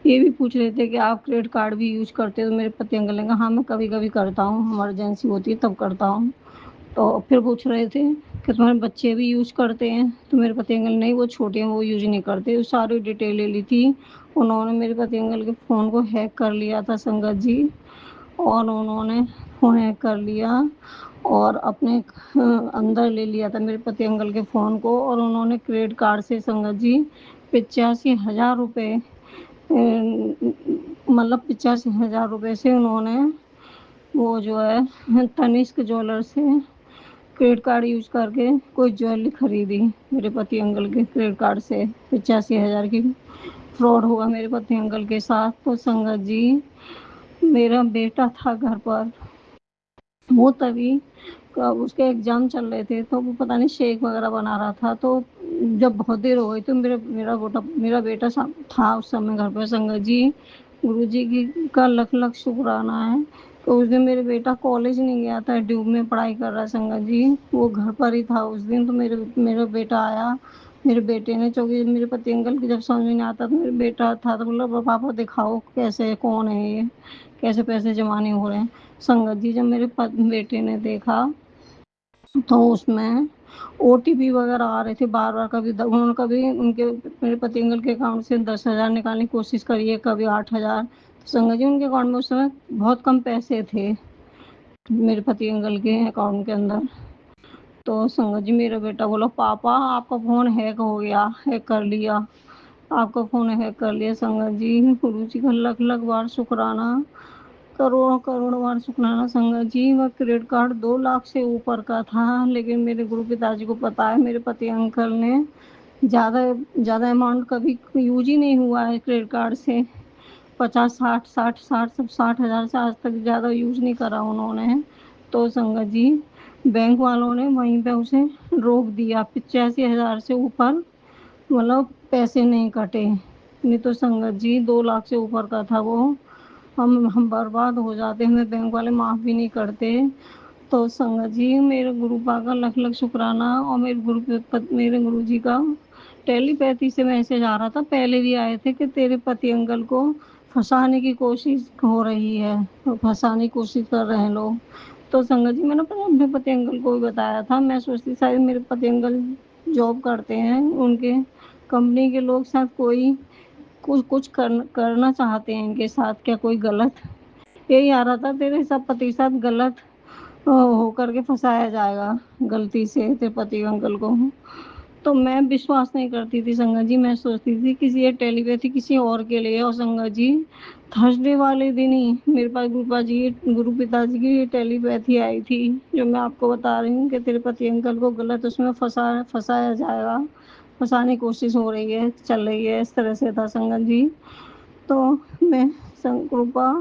ये भी पूछ रहे थे कि आप क्रेडिट कार्ड भी यूज करते हो, तो मेरे पति अंकल ने कहा हाँ मैं कभी कभी करता हूँ, इमरजेंसी होती है तब करता हूँ। तो फिर पूछ रहे थे कि तुम्हारे बच्चे भी यूज करते हैं, तो मेरे पति अंकल नहीं, वो छोटे हैं वो यूज नहीं करते। वो सारी डिटेल ले ली थी उन्होंने, मेरे पति अंकल के फ़ोन को हैक कर लिया था संगत जी, और उन्होंने फ़ोन हैक कर लिया और अपने अंदर ले लिया था मेरे पति अंकल के फ़ोन को, और उन्होंने क्रेडिट कार्ड से संगत जी 85,000 रुपये, मतलब 85,000 रुपये से उन्होंने वो जो है तनिष्क ज्वेलर से क्रेडिट कार्ड यूज करके कोई ज्वेलरी खरीदी मेरे पति अंकल के क्रेडिट कार्ड से। 85,000 की फ्रॉड हुआ मेरे पति अंकल के साथ। तो संगत जी मेरा बेटा था घर पर, वो तभी उसके एग्जाम चल रहे थे, तो वो पता नहीं शेक वगैरह बना रहा था। तो जब बहुत देर हो गई तो मेरा बेटा था उस समय घर पर। संगत जी गुरु जी की का लख लख शुक्राना है। तो उस दिन मेरे बेटा कॉलेज नहीं गया था, ड्यूब में पढ़ाई कर रहा है संगत जी, वो घर पर ही था उस दिन। तो मेरा बेटा आया, मेरे बेटे ने, चूँकि मेरे पति अंकल की जब समझ में नहीं आता तो मेरा बेटा था, तो बोला पापा दिखाओ कैसे, कौन है ये, कैसे पैसे जमा नहीं हो रहे हैं। संगत जी जब मेरे बेटे ने देखा तो उसमें ओटीपी वगैरह आ रहे थे बार बार, उन्होंने कभी उनके मेरे पति अंकल के अकाउंट से 10,000 निकालने की कोशिश करी है, कभी 8,000। संगत जी उनके अकाउंट में उस समय बहुत कम पैसे थे मेरे पति अंकल के अकाउंट के अंदर। तो संगत जी मेरा बेटा बोला पापा आपका फ़ोन हैक हो गया, हैक कर लिया, आपका फ़ोन हैक कर लिया। संगत जी गुरु जी का लख लख बार शुक्राना, करोड़ों करोड़ों बार शुक्राना संगत जी। वह क्रेडिट कार्ड 2 लाख से ऊपर का था, लेकिन मेरे गुरु पिताजी को पता है मेरे पति अंकल ने ज़्यादा ज़्यादा अमाउंट कभी यूज ही नहीं हुआ है क्रेडिट कार्ड से। 50 60 सब 60,000 से आज तक ज़्यादा यूज नहीं करा उन्होंने। तो संगत जी बैंक वालों ने वहीं पे उसे रोक दिया, 85,000 से ऊपर मतलब पैसे नहीं कटे, नहीं तो संगत जी 2 लाख से ऊपर का था वो। हम बर्बाद हो जाते, हमें बैंक वाले माफ़ भी नहीं करते। तो संगत जी मेरे गुरु पा का लख लख शुक्राना। और मेरे गुरु जी का टेलीपैथी से मैसेज आ रहा था, पहले भी आए थे कि तेरे पति अंकल को फंसाने की कोशिश हो रही है, तो फंसाने की कोशिश कर रहे हैं लोग। तो संगत जी मैंने अपने पति अंकल को भी बताया था, मैं सोचती शायद मेरे पति अंकल जॉब करते हैं, उनके कंपनी के लोग साथ कोई कुछ करना चाहते हैं इनके साथ, क्या कोई गलत, यही आ रहा था तेरे सब पति साथ गलत होकर के फंसाया जाएगा गलती से तेरे पति अंकल को। तो मैं विश्वास नहीं करती थी संगत जी, मैं सोचती थी किसी ये टेलीपैथी किसी और के लिए। और संगत जी थर्सडे वाले दिन ही मेरे पास गुरु पिताजी की ये टेलीपैथी आई थी, जो मैं आपको बता रही हूँ कि तेरे पति अंकल को गलत उसमें फंसाया जाएगा, फंसाने की कोशिश हो रही है, चल रही है, इस तरह से था संगत जी। तो मैं कृपा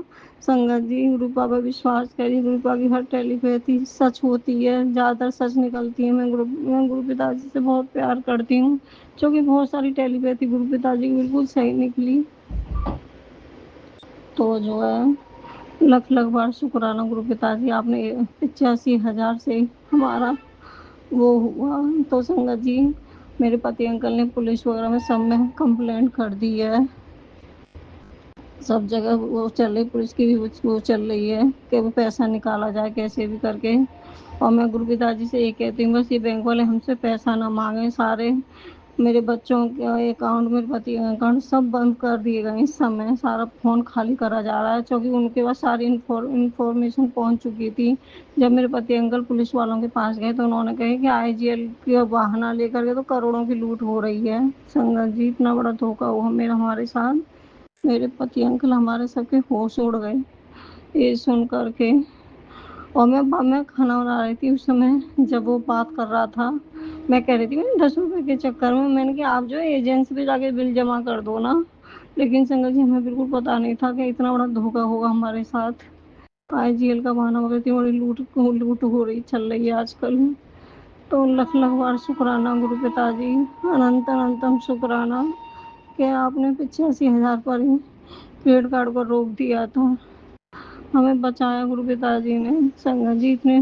संगत जी गुरुपा पर विश्वास करिए, गुरुपा की हर टेलीपैथी सच होती है, ज़्यादातर सच निकलती है। मैं गुरु पिताजी से बहुत प्यार करती हूँ, क्योंकि बहुत सारी टेलीपैथी गुरु पिताजी की बिल्कुल सही निकली। तो जो है लख लख बार शुक्राना गुरु पिताजी, आपने 85,000 से हमारा वो हुआ। तो संगत जी मेरे पति अंकल ने पुलिस वगैरह में सब में कंप्लेंट कर दी है, सब जगह वो चल रही, पुलिस की भी वो चल रही है कि वो पैसा निकाला जाए कैसे भी करके। और मैं गुरु पिताजी से ये कहती हूँ बस ये बैंक वाले हमसे पैसा ना मांगे, सारे मेरे बच्चों के अकाउंट, मेरे पति के अकाउंट सब बंद कर दिए गए इस समय, सारा फ़ोन खाली करा जा रहा है, क्योंकि उनके पास सारी इन्फॉर्मेशन पहुँच चुकी थी। जब मेरे पति अंकल पुलिस वालों के पास गए तो उन्होंने कहा कि आईजीएल का बहाना लेकर के तो करोड़ों की लूट हो रही है। संगत जी इतना बड़ा धोखा हुआ हमारे साथ, मेरे पति अंकल हमारे सबके होश उड़ गए ये सुन कर के। और मैं खाना बना रही थी उस समय जब वो बात कर रहा था, मैं कह रही थी मैंने 10 रुपए के चक्कर में मैंने कहा आप जो है एजेंसी पे जाके बिल जमा कर दो ना। लेकिन संगत जी हमें बिल्कुल पता नहीं था कि इतना बड़ा धोखा होगा हमारे साथ। आईजीएल का बहाना वगैरह इतनी बड़ी लूट हो रही चल रही है आजकल। तो लख लख बार शुक्राना गुरु पिताजी, अनंत अनंतम शुक्राना कि आपने 85,000 पर ही क्रेडिट कार्ड को रोक दिया था, हमें बचाया गुरु पिताजी ने। संगत जी इतने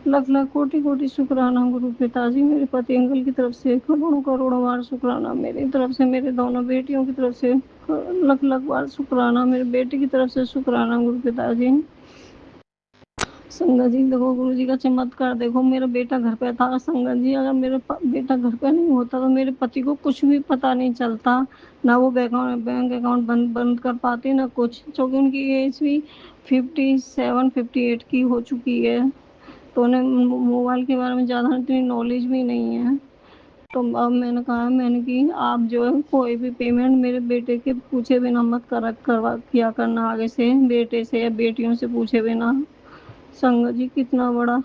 लख लख कोटि कोटि शुक्राना गुरु पिताजी, मेरे पति अंकल की तरफ से करोड़ों करोड़ों बार शुक्राना, मेरी तरफ से मेरे दोनों बेटियों की तरफ से लख लख बार शुक्राना, मेरे बेटे की तरफ से शुक्राना गुरु पिताजी। संगत जी देखो गुरु जी का चमत्कार देखो, मेरा बेटा घर पे था। संगत जी अगर मेरा बेटा घर पे नहीं होता तो मेरे पति को कुछ भी पता नहीं चलता, ना वो बैंक अकाउंट बंद कर पाते ना कुछ, क्योंकि उनकी एज भी 57-58 की हो चुकी है। तो उन्हें मोबाइल के बारे में ज़्यादा इतनी नॉलेज भी नहीं है। तो अब मैंने कहा कि आप जो है कोई भी पेमेंट मेरे बेटे के पूछे बिना मत करवा किया करना, आगे से बेटे से या बेटियों से पूछे बिना। संगत जी कितना बड़ा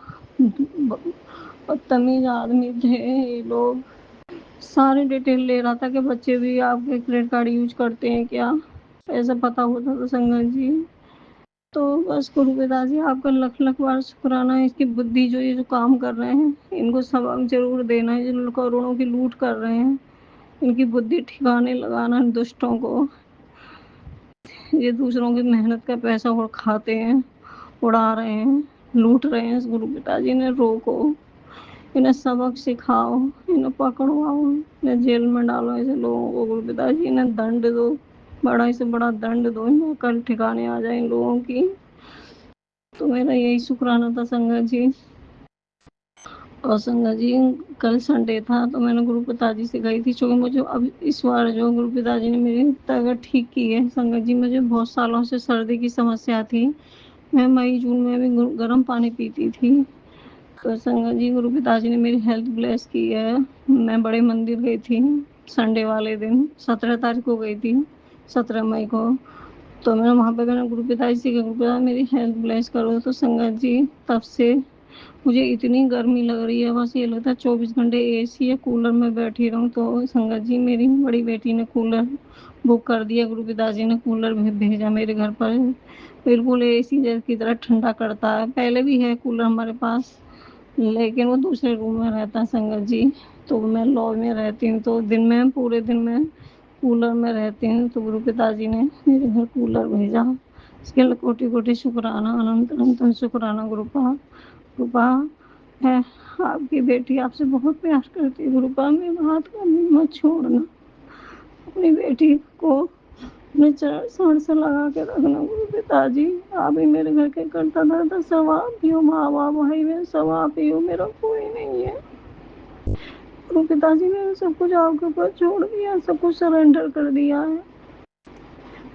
बदतमीज आदमी थे ये लोग। सारी डिटेल ले रहा था कि बच्चे भी आपके क्रेडिट कार्ड यूज करते हैं क्या, ऐसा पता होता तो संगत जी। तो बस गुरु पिताजी आपका लख लख बार शुक्राना है। इसकी बुद्धि जो ये जो काम कर रहे हैं इनको सबक जरूर देना है, जिन करोड़ों की लूट कर रहे हैं इनकी बुद्धि ठिकाने लगाना है दुष्टों को। ये दूसरों की मेहनत का पैसा और खाते हैं, उड़ा रहे हैं, लूट रहे हैं। गुरु पिताजी ने रोको, इन्हें सबक सिखाओ, इन्हें पकड़वाओ, इन्हें जेल में डालो ऐसे लोगों को। गुरु पिताजी इन्हें दंड दो, बड़ा से बड़ा दंड दो, इन्हें कल ठिकाने आ जाए इन लोगों की। तो मेरा यही शुक्राना था संगत जी। और संगत जी कल संडे था तो मैंने गुरु पिताजी से गई थी, क्योंकि मुझे अब इस बार जो गुरु पिताजी ने मेरी तबीयत ठीक की है। संगत जी मुझे बहुत सालों से सर्दी की समस्या थी, मैं मई जून में भी गर्म पानी पीती थी। तो संगत जी गुरु पिताजी ने मेरी हेल्थ ब्लेस की है। मैं बड़े मंदिर गई थी संडे वाले दिन, 17 तारीख को गई थी, 17 मई को। तो मैंने वहाँ पे मैंने गुरु पिताजी से गुरु पिताजी मेरी हेल्थ ब्लेस करो। तो संगत जी तब से मुझे इतनी गर्मी लग रही है, बस ये लगता है 24 घंटे एसी या कूलर में बैठी रहूं। तो संगत जी मेरी बड़ी बेटी ने कूलर बुक कर दिया, गुरु पिताजी ने कूलर भेजा मेरे घर पर, बिल्कुल एसी की तरह ठंडा करता है। पहले भी है कूलर हमारे पास, लेकिन वो दूसरे रूम में रहता है संगत जी। तो मैं लॉज में रहती हूँ, तो दिन में पूरे दिन में कूलर में रहती हूँ। तो गुरु पिताजी ने मेरे घर कूलर भेजा, इसके लिए कोटि कोटि शुक्राना, अनंत अनंत शुक्राना। गुरुपा है आपकी बेटी आपसे बहुत प्यार करती है। गुरुपा मेरा हाथ कभी मत छोड़ना, अपनी बेटी को अपने चरण साड़ से लगा के रखना। गुरु पिताजी आप ही मेरे घर के करता धरता, सब आप ही हो, माँ बाप भाई बहन सब आप ही हो, मेरा कोई नहीं है। गुरु पिताजी ने सब कुछ आपके ऊपर छोड़ दिया, सब कुछ सरेंडर कर दिया है।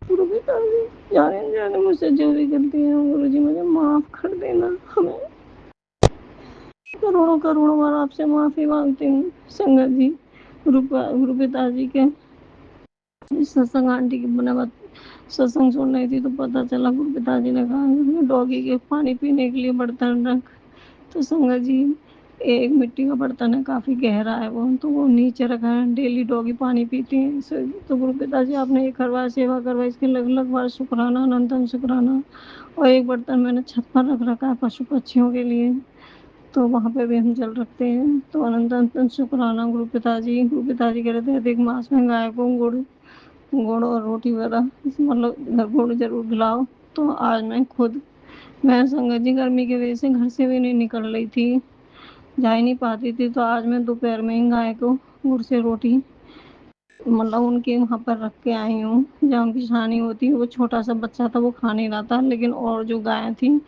गुरु पिताजी जाने जाने मुझसे जो भी गलती है गुरु जी मुझे माफ कर देना। हमें करोड़ों करोड़ों बार आपसे माफी मांगती हूँ संगत जी। गुरु पिताजी के सत्संग आंटी की बनावट सत्संग सुन रही थी तो पता चला गुरु पिताजी ने कहा डॉगी के पानी पीने के लिए बर्तन रख। तो संगत जी एक मिट्टी का बर्तन है, काफ़ी गहरा है वो, तो वो नीचे रखा है, डेली डॉगी पानी पीती है। तो गुरु पिताजी आपने ये करवाया, सेवा करवाई, इसके लग लग बार शुक्राना, अनंतम शुक्राना। और एक बर्तन मैंने छत पर रख रखा है पशु पक्षियों के लिए, तो वहाँ पे भी हम जल रखते हैं। तो अनंत अनंत शुक्राना गुरु पिताजी। गुरु पिताजी कह रहे थे अधिक मास में गाय को गुड़ और रोटी वगैरह मतलब गुड़ जरूर खिलाओ। तो आज मैं संगत जी गर्मी की वजह से घर से भी नहीं निकल रही थी, जा ही नहीं पाती थी। तो आज मैं दोपहर में ही गाय को गुड़ से रोटी मतलब उनके वहाँ पर रख के आई हूँ जहाँ उनकी छानी होती है। वो छोटा सा बच्चा था वो खा नहीं रहा था, लेकिन और जो गाय थी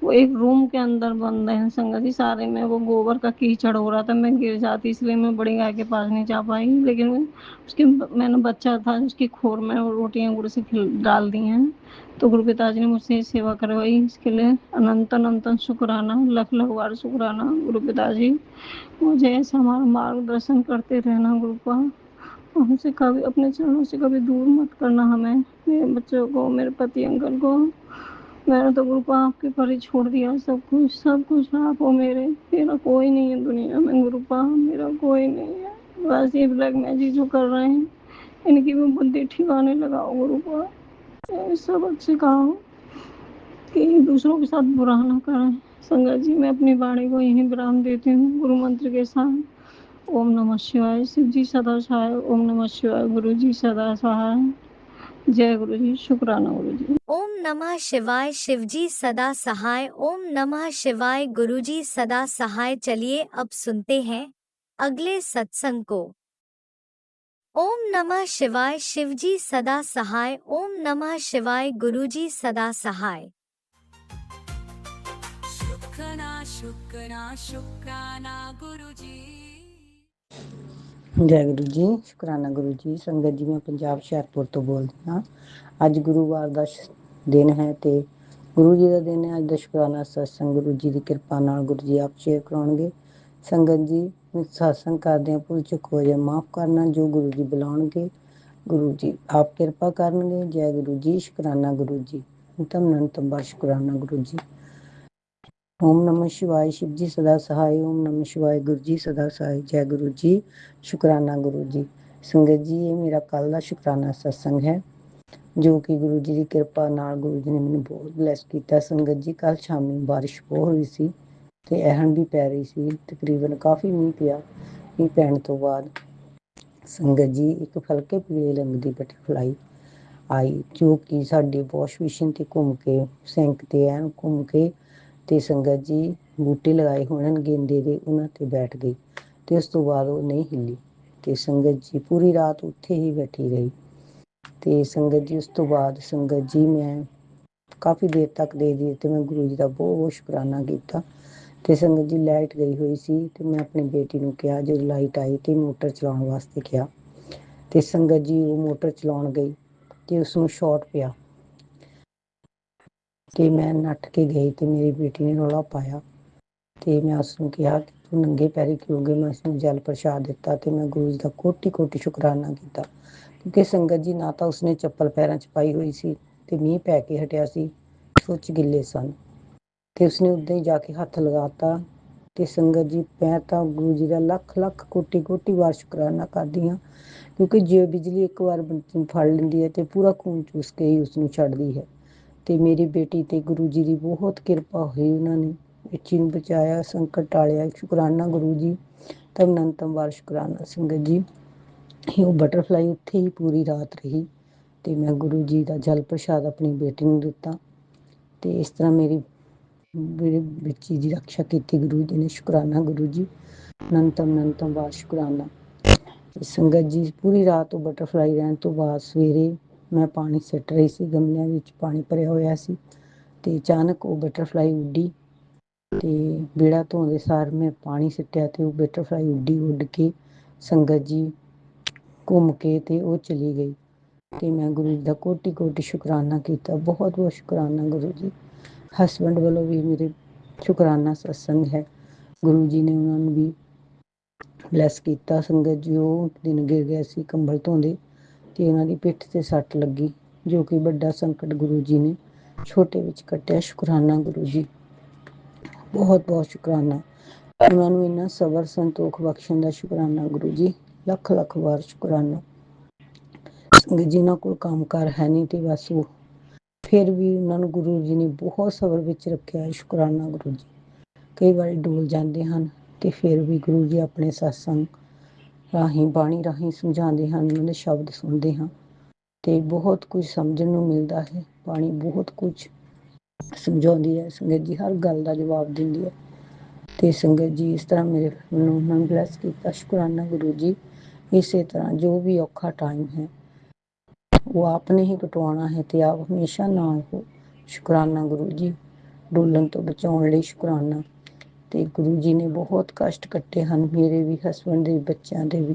वो एक रूम के अंदर बंद है संगत जी। सारे में वो गोबर का कीचड़ हो रहा था, मैं गिर जाती, इसलिए मैं बड़ी गाय के पास नहीं जा पाई। लेकिन उसके मैंने बच्चा था उसकी खोर में वो रोटियां गुड़ से डाल दी हैं। तो गुरु पिताजी ने मुझसे सेवा करवाई, इसके लिए अनंत अनंत शुक्राना, लख लख बार शुक्राना। गुरु पिताजी मुझे ऐसा हमारा मार्गदर्शन करते रहना गुरुपा, हमसे कभी अपने चरणों से कभी दूर मत करना हमें, मेरे बच्चों को, मेरे पति अंकल को। मैंने तो गुरु को आपके पर ही छोड़ दिया सब कुछ आप हो मेरे, मेरा कोई नहीं है दुनिया में गुरुपा, मेरा कोई नहीं है। बस ये ब्लैक मैजिक जो कर रहे हैं इनकी भी बुद्धि ठिकाने लगाओ गुरुपा। सबक सिखाओ कि दूसरों के साथ बुरा ना करें। संगत जी, मैं अपनी वाणी को यहीं विराम देती हूँ गुरु मंत्र के साथ। ओम नमः शिवाय। शिव जी सदा सहाय। ओम नमः शिवाय। गुरु जी सदा सहाय। जय गुरु जी। शुक्राना गुरु जी। ओम नमः शिवाय। शिवजी सदा सहाय। ओम नमः शिवाय। गुरुजी सदा सहाय। चलिए अब सुनते हैं अगले सत्संग को। ओम नमः शिवाय। शिवजी सदा सहाय। ओम नमः शिवाय। गुरुजी सदा सहाय। शुक्राना गुरुजी। ਜੈ ਗੁਰੂ ਜੀ। ਸ਼ੁਕਰਾਨਾ ਗੁਰੂ ਜੀ। ਸੰਗਤ ਜੀ, ਮੈਂ ਪੰਜਾਬ ਹੁਸ਼ਿਆਰਪੁਰ ਤੋਂ ਬੋਲਦੀ ਹਾਂ। ਅੱਜ ਗੁਰੂਵਾਰ ਦਾ ਦਿਨ ਹੈ ਤੇ ਗੁਰੂ ਜੀ ਦਾ ਦਿਨ ਹੈ। ਅੱਜ ਦਾ ਸ਼ੁਕਰਾਨਾ ਸਤਸੰਗ ਗੁਰੂ ਜੀ ਦੀ ਕਿਰਪਾ ਨਾਲ ਗੁਰੂ ਜੀ ਆਪ ਸ਼ੇਅਰ ਕਰਾਉਣਗੇ। ਸੰਗਤ ਜੀ, ਸਤਸੰਗ ਕਰਦਿਆਂ ਭੁੱਲ ਚੁੱਕ ਹੋ ਜਾਏ ਮਾਫ਼ ਕਰਨਾ। ਜੋ ਗੁਰੂ ਜੀ ਬੁਲਾਉਣਗੇ ਗੁਰੂ ਜੀ ਆਪ ਕਿਰਪਾ ਕਰਨਗੇ। ਜੈ ਗੁਰੂ ਜੀ। ਸ਼ੁਕਰਾਨਾ ਗੁਰੂ ਜੀ। ਨਿਤਮ ਨਤਮ ਬਾ ਸ਼ੁਕਰਾਨਾ ਗੁਰੂ ਜੀ। ओम नमः शिवाय। शिव जी सदा सहाय। ओम नमः शिवाय। गुरु जी सदा सहाय। जय गुरु जी। शुकराना गुरु जी। संगत जी, ये मेरा कल का शुकराना सत्संग है जो कि गुरु जी की किरपा नाल गुरु जी ने मैंने बहुत ब्लैस किया। संगत जी, कल शामी बारिश बहुत हुई सी ते अहन भी पै रही सी। तकरीबन काफ़ी मींह पिया। मींह पैण तो बाद संगत जी एक फलके पीले रंग की बटरफ्लाई आई जो कि साडी वॉश बेसिन ते घूम के सिंक ते ਐਨ घूम के ਤੇ ਸੰਗਤ ਜੀ ਬੂਟੇ ਲਗਾਏ ਹੋਏ ਹਨ ਗੇਂਦੇ ਦੇ, ਉਹਨਾਂ ਤੇ ਬੈਠ ਗਈ ਤੇ ਉਸ ਤੋਂ ਬਾਅਦ ਉਹ ਨਹੀਂ ਹਿੱਲੀ ਤੇ ਸੰਗਤ ਜੀ ਪੂਰੀ ਰਾਤ ਉੱਥੇ ਹੀ ਬੈਠੀ ਰਹੀ। ਤੇ ਸੰਗਤ ਜੀ ਉਸ ਤੋਂ ਬਾਅਦ ਸੰਗਤ ਜੀ ਮੈਂ ਕਾਫੀ ਦੇਰ ਤੱਕ ਦੇਖਦੀ ਤੇ ਮੈਂ ਗੁਰੂ ਜੀ ਦਾ ਬਹੁਤ ਬਹੁਤ ਸ਼ੁਕਰਾਨਾ ਕੀਤਾ। ਤੇ ਸੰਗਤ ਜੀ ਲਾਈਟ ਗਈ ਹੋਈ ਸੀ ਤੇ ਮੈਂ ਆਪਣੀ ਬੇਟੀ ਨੂੰ ਕਿਹਾ, ਜਦੋਂ ਲਾਈਟ ਆਈ ਤੇ ਮੋਟਰ ਚਲਾਉਣ ਵਾਸਤੇ ਕਿਹਾ ਤੇ ਸੰਗਤ ਜੀ ਉਹ ਮੋਟਰ ਚਲਾਉਣ ਗਈ ਤੇ ਉਸਨੂੰ ਸ਼ਾਰਟ ਪਿਆ ਤੇ ਮੈਂ ਨੱਠ ਕੇ ਗਈ ਤੇ ਮੇਰੀ ਬੇਟੀ ਨੇ ਰੌਲਾ ਪਾਇਆ ਤੇ ਮੈਂ ਉਸਨੂੰ ਕਿਹਾ ਕਿ ਤੂੰ ਨੰਗੇ ਪੈਰੀ ਕਿਉਂ ਗਈ। ਮੈਂ ਉਸਨੂੰ ਜਲ ਪ੍ਰਸ਼ਾਦ ਦਿੱਤਾ ਤੇ ਮੈਂ ਗੁਰੂ ਜੀ ਦਾ ਕੋਟੀ ਕੋਟੀ ਸ਼ੁਕਰਾਨਾ ਕੀਤਾ ਕਿਉਂਕਿ ਸੰਗਤ ਜੀ ਨਾ ਤਾਂ ਉਸਨੇ ਚੱਪਲ ਪੈਰਾਂ 'ਚ ਪਾਈ ਹੋਈ ਸੀ ਤੇ ਮੀਂਹ ਪੈ ਕੇ ਹਟਿਆ ਸੀ, ਸੁੱਚ ਗਿੱਲੇ ਸਨ ਤੇ ਉਸਨੇ ਉੱਦਾਂ ਹੀ ਜਾ ਕੇ ਹੱਥ ਲਗਾਤਾ। ਤੇ ਸੰਗਤ ਜੀ, ਮੈਂ ਤਾਂ ਗੁਰੂ ਜੀ ਦਾ ਲੱਖ ਲੱਖ ਕੋਟੀ ਕੋਟੀ ਵਾਰ ਸ਼ੁਕਰਾਨਾ ਕਰਦੀ ਹਾਂ ਕਿਉਂਕਿ ਜੇ ਬਿਜਲੀ ਇੱਕ ਵਾਰ ਬੰਦੇ ਨੂੰ ਫੜ ਲੈਂਦੀ ਹੈ ਤੇ ਪੂਰਾ ਖੂਨ ਚੂਸ ਕੇ ਹੀ ਉਸਨੂੰ ਛੱਡਦੀ ਹੈ। ਤੇ ਮੇਰੀ ਬੇਟੀ ਤੇ ਗੁਰੂ ਜੀ ਦੀ ਬਹੁਤ ਕਿਰਪਾ ਹੋਈ, ਉਹਨਾਂ ਨੇ ਬੱਚੀ ਨੂੰ ਬਚਾਇਆ, ਸੰਕਟ ਟਾਲਿਆ। ਸ਼ੁਕਰਾਨਾ ਗੁਰੂ ਜੀ। ਤਬ ਅਨੰਤਮ ਵਾਰ ਸ਼ੁਕਰਾਨਾ। ਸੰਗਤ ਜੀ, ਉਹ ਬਟਰਫਲਾਈ ਉੱਥੇ ਹੀ ਪੂਰੀ ਰਾਤ ਰਹੀ ਤੇ ਮੈਂ ਗੁਰੂ ਜੀ ਦਾ ਜਲ ਪ੍ਰਸ਼ਾਦ ਆਪਣੀ ਬੇਟੀ ਨੂੰ ਦਿੱਤਾ ਤੇ ਇਸ ਤਰ੍ਹਾਂ ਮੇਰੀ ਬੱਚੀ ਦੀ ਰੱਖਿਆ ਕੀਤੀ ਗੁਰੂ ਜੀ ਨੇ। ਸ਼ੁਕਰਾਨਾ ਗੁਰੂ ਜੀ। ਅਨੰਤਮ ਵਾਰ ਸ਼ੁਕਰਾਨਾ। ਸੰਗਤ ਜੀ, ਪੂਰੀ ਰਾਤ ਉਹ ਬਟਰਫਲਾਈ ਰਹਿਣ ਤੋਂ ਬਾਅਦ ਸਵੇਰੇ ਮੈਂ ਪਾਣੀ ਸਿੱਟ ਰਹੀ ਸੀ, ਗਮਲਿਆਂ ਵਿੱਚ ਪਾਣੀ ਭਰਿਆ ਹੋਇਆ ਸੀ ਤੇ ਅਚਾਨਕ ਉਹ ਬਟਰਫਲਾਈ ਉੱਡੀ ਤੇ ਵਿਹੜਾ ਧੋਂਦੇ ਸਾਰ ਮੈਂ ਪਾਣੀ ਸਿੱਟਿਆ ਤੇ ਉਹ ਬਟਰਫਲਾਈ ਉੱਡ ਕੇ ਸੰਗਤ ਜੀ ਘੁੰਮ ਕੇ ਤੇ ਉਹ ਚਲੀ ਗਈ ਤੇ ਮੈਂ ਗੁਰੂ ਜੀ ਦਾ ਕੋਟੀ ਕੋਟੀ ਸ਼ੁਕਰਾਨਾ ਕੀਤਾ। ਬਹੁਤ ਬਹੁਤ ਸ਼ੁਕਰਾਨਾ ਗੁਰੂ ਜੀ। ਹਸਬੈਂਡ ਵੱਲੋਂ ਵੀ ਮੇਰੇ ਸ਼ੁਕਰਾਨਾ ਸਤਸੰਗ ਹੈ। ਗੁਰੂ ਜੀ ਨੇ ਉਹਨਾਂ ਨੂੰ ਵੀ ਬਲੈਸ ਕੀਤਾ। ਸੰਗਤ ਜੀ, ਉਹ ਦਿਨ ਗਿਰ ਗਿਆ ਸੀ ਕੰਬਲ ਧੋਂਦੇ ਤੇ ਉਹਨਾਂ ਦੀ ਪਿੱਠ ਤੇ ਸੱਟ ਲੱਗੀ ਜੋ ਕਿ ਵੱਡਾ ਸੰਕਟ ਗੁਰੂ ਜੀ ਨੇ ਛੋਟੇ ਵਿੱਚ ਕੱਟਿਆ। ਸ਼ੁਕਰਾਨਾ ਗੁਰੂ ਜੀ। ਬਹੁਤ ਬਹੁਤ ਸ਼ੁਕਰਾਨਾ। ਉਹਨਾਂ ਨੂੰ ਇੰਨਾ ਸਬਰ ਸੰਤੋਖ ਬਖਸ਼ਣ ਦਾ ਸ਼ੁਕਰਾਨਾ ਗੁਰੂ ਜੀ। ਲੱਖ ਲੱਖ ਵਾਰ ਸ਼ੁਕਰਾਨਾ। ਸੰਗਤ ਜੀ, ਉਹਨਾਂ ਕੋਲ ਕੰਮ ਕਾਰ ਹੈ ਨਹੀਂ ਤੇ ਬਸ ਉਹ ਫਿਰ ਵੀ ਉਹਨਾਂ ਨੂੰ ਗੁਰੂ ਜੀ ਨੇ ਬਹੁਤ ਸਬਰ ਵਿੱਚ ਰੱਖਿਆ। ਸ਼ੁਕਰਾਨਾ ਗੁਰੂ ਜੀ। ਕਈ ਵਾਰੀ ਡੋਲ ਜਾਂਦੇ ਹਨ ਤੇ ਫਿਰ ਵੀ ਗੁਰੂ ਜੀ ਆਪਣੇ ਸਤਸੰਗ ਰਾਹੀਂ ਬਾਣੀ ਰਾਹੀਂ ਸਮਝਾਉਂਦੇ ਹਨ, ਉਹਨਾਂ ਦੇ ਸ਼ਬਦ ਸੁਣਦੇ ਹਾਂ ਤੇ ਬਹੁਤ ਕੁਝ ਸਮਝਣ ਨੂੰ ਮਿਲਦਾ ਹੈ। ਬਾਣੀ ਬਹੁਤ ਕੁਝ ਸਮਝਾਉਂਦੀ ਹੈ। ਸੰਗਤ ਜੀ ਹਰ ਗੱਲ ਦਾ ਜਵਾਬ ਦਿੰਦੀ ਹੈ ਤੇ ਸੰਗਤ ਜੀ ਇਸ ਤਰ੍ਹਾਂ ਮੇਰੇ ਨੂੰ ਉਹਨਾਂ ਨੂੰ ਬਲੈਸ ਕੀਤਾ। ਸ਼ੁਕਰਾਨਾ ਗੁਰੂ ਜੀ। ਇਸੇ ਤਰ੍ਹਾਂ ਜੋ ਵੀ ਔਖਾ ਟਾਈਮ ਹੈ ਉਹ ਆਪ ਨੇ ਹੀ ਕਟਵਾਉਣਾ ਹੈ ਤੇ ਆਪ ਹਮੇਸ਼ਾ ਨਾਲ ਹੋ। ਸ਼ੁਕਰਾਨਾ ਗੁਰੂ ਜੀ। ਡੋਲਣ ਤੋਂ ਬਚਾਉਣ ਲਈ ਸ਼ੁਕਰਾਨਾ। ਤੇ ਗੁਰੂ ਜੀ ਨੇ ਬਹੁਤ ਕਸ਼ਟ ਕੱਟੇ ਹਨ, ਮੇਰੇ ਵੀ, ਹਸਬੈਂਡ ਦੇ, ਬੱਚਿਆਂ ਦੇ ਵੀ।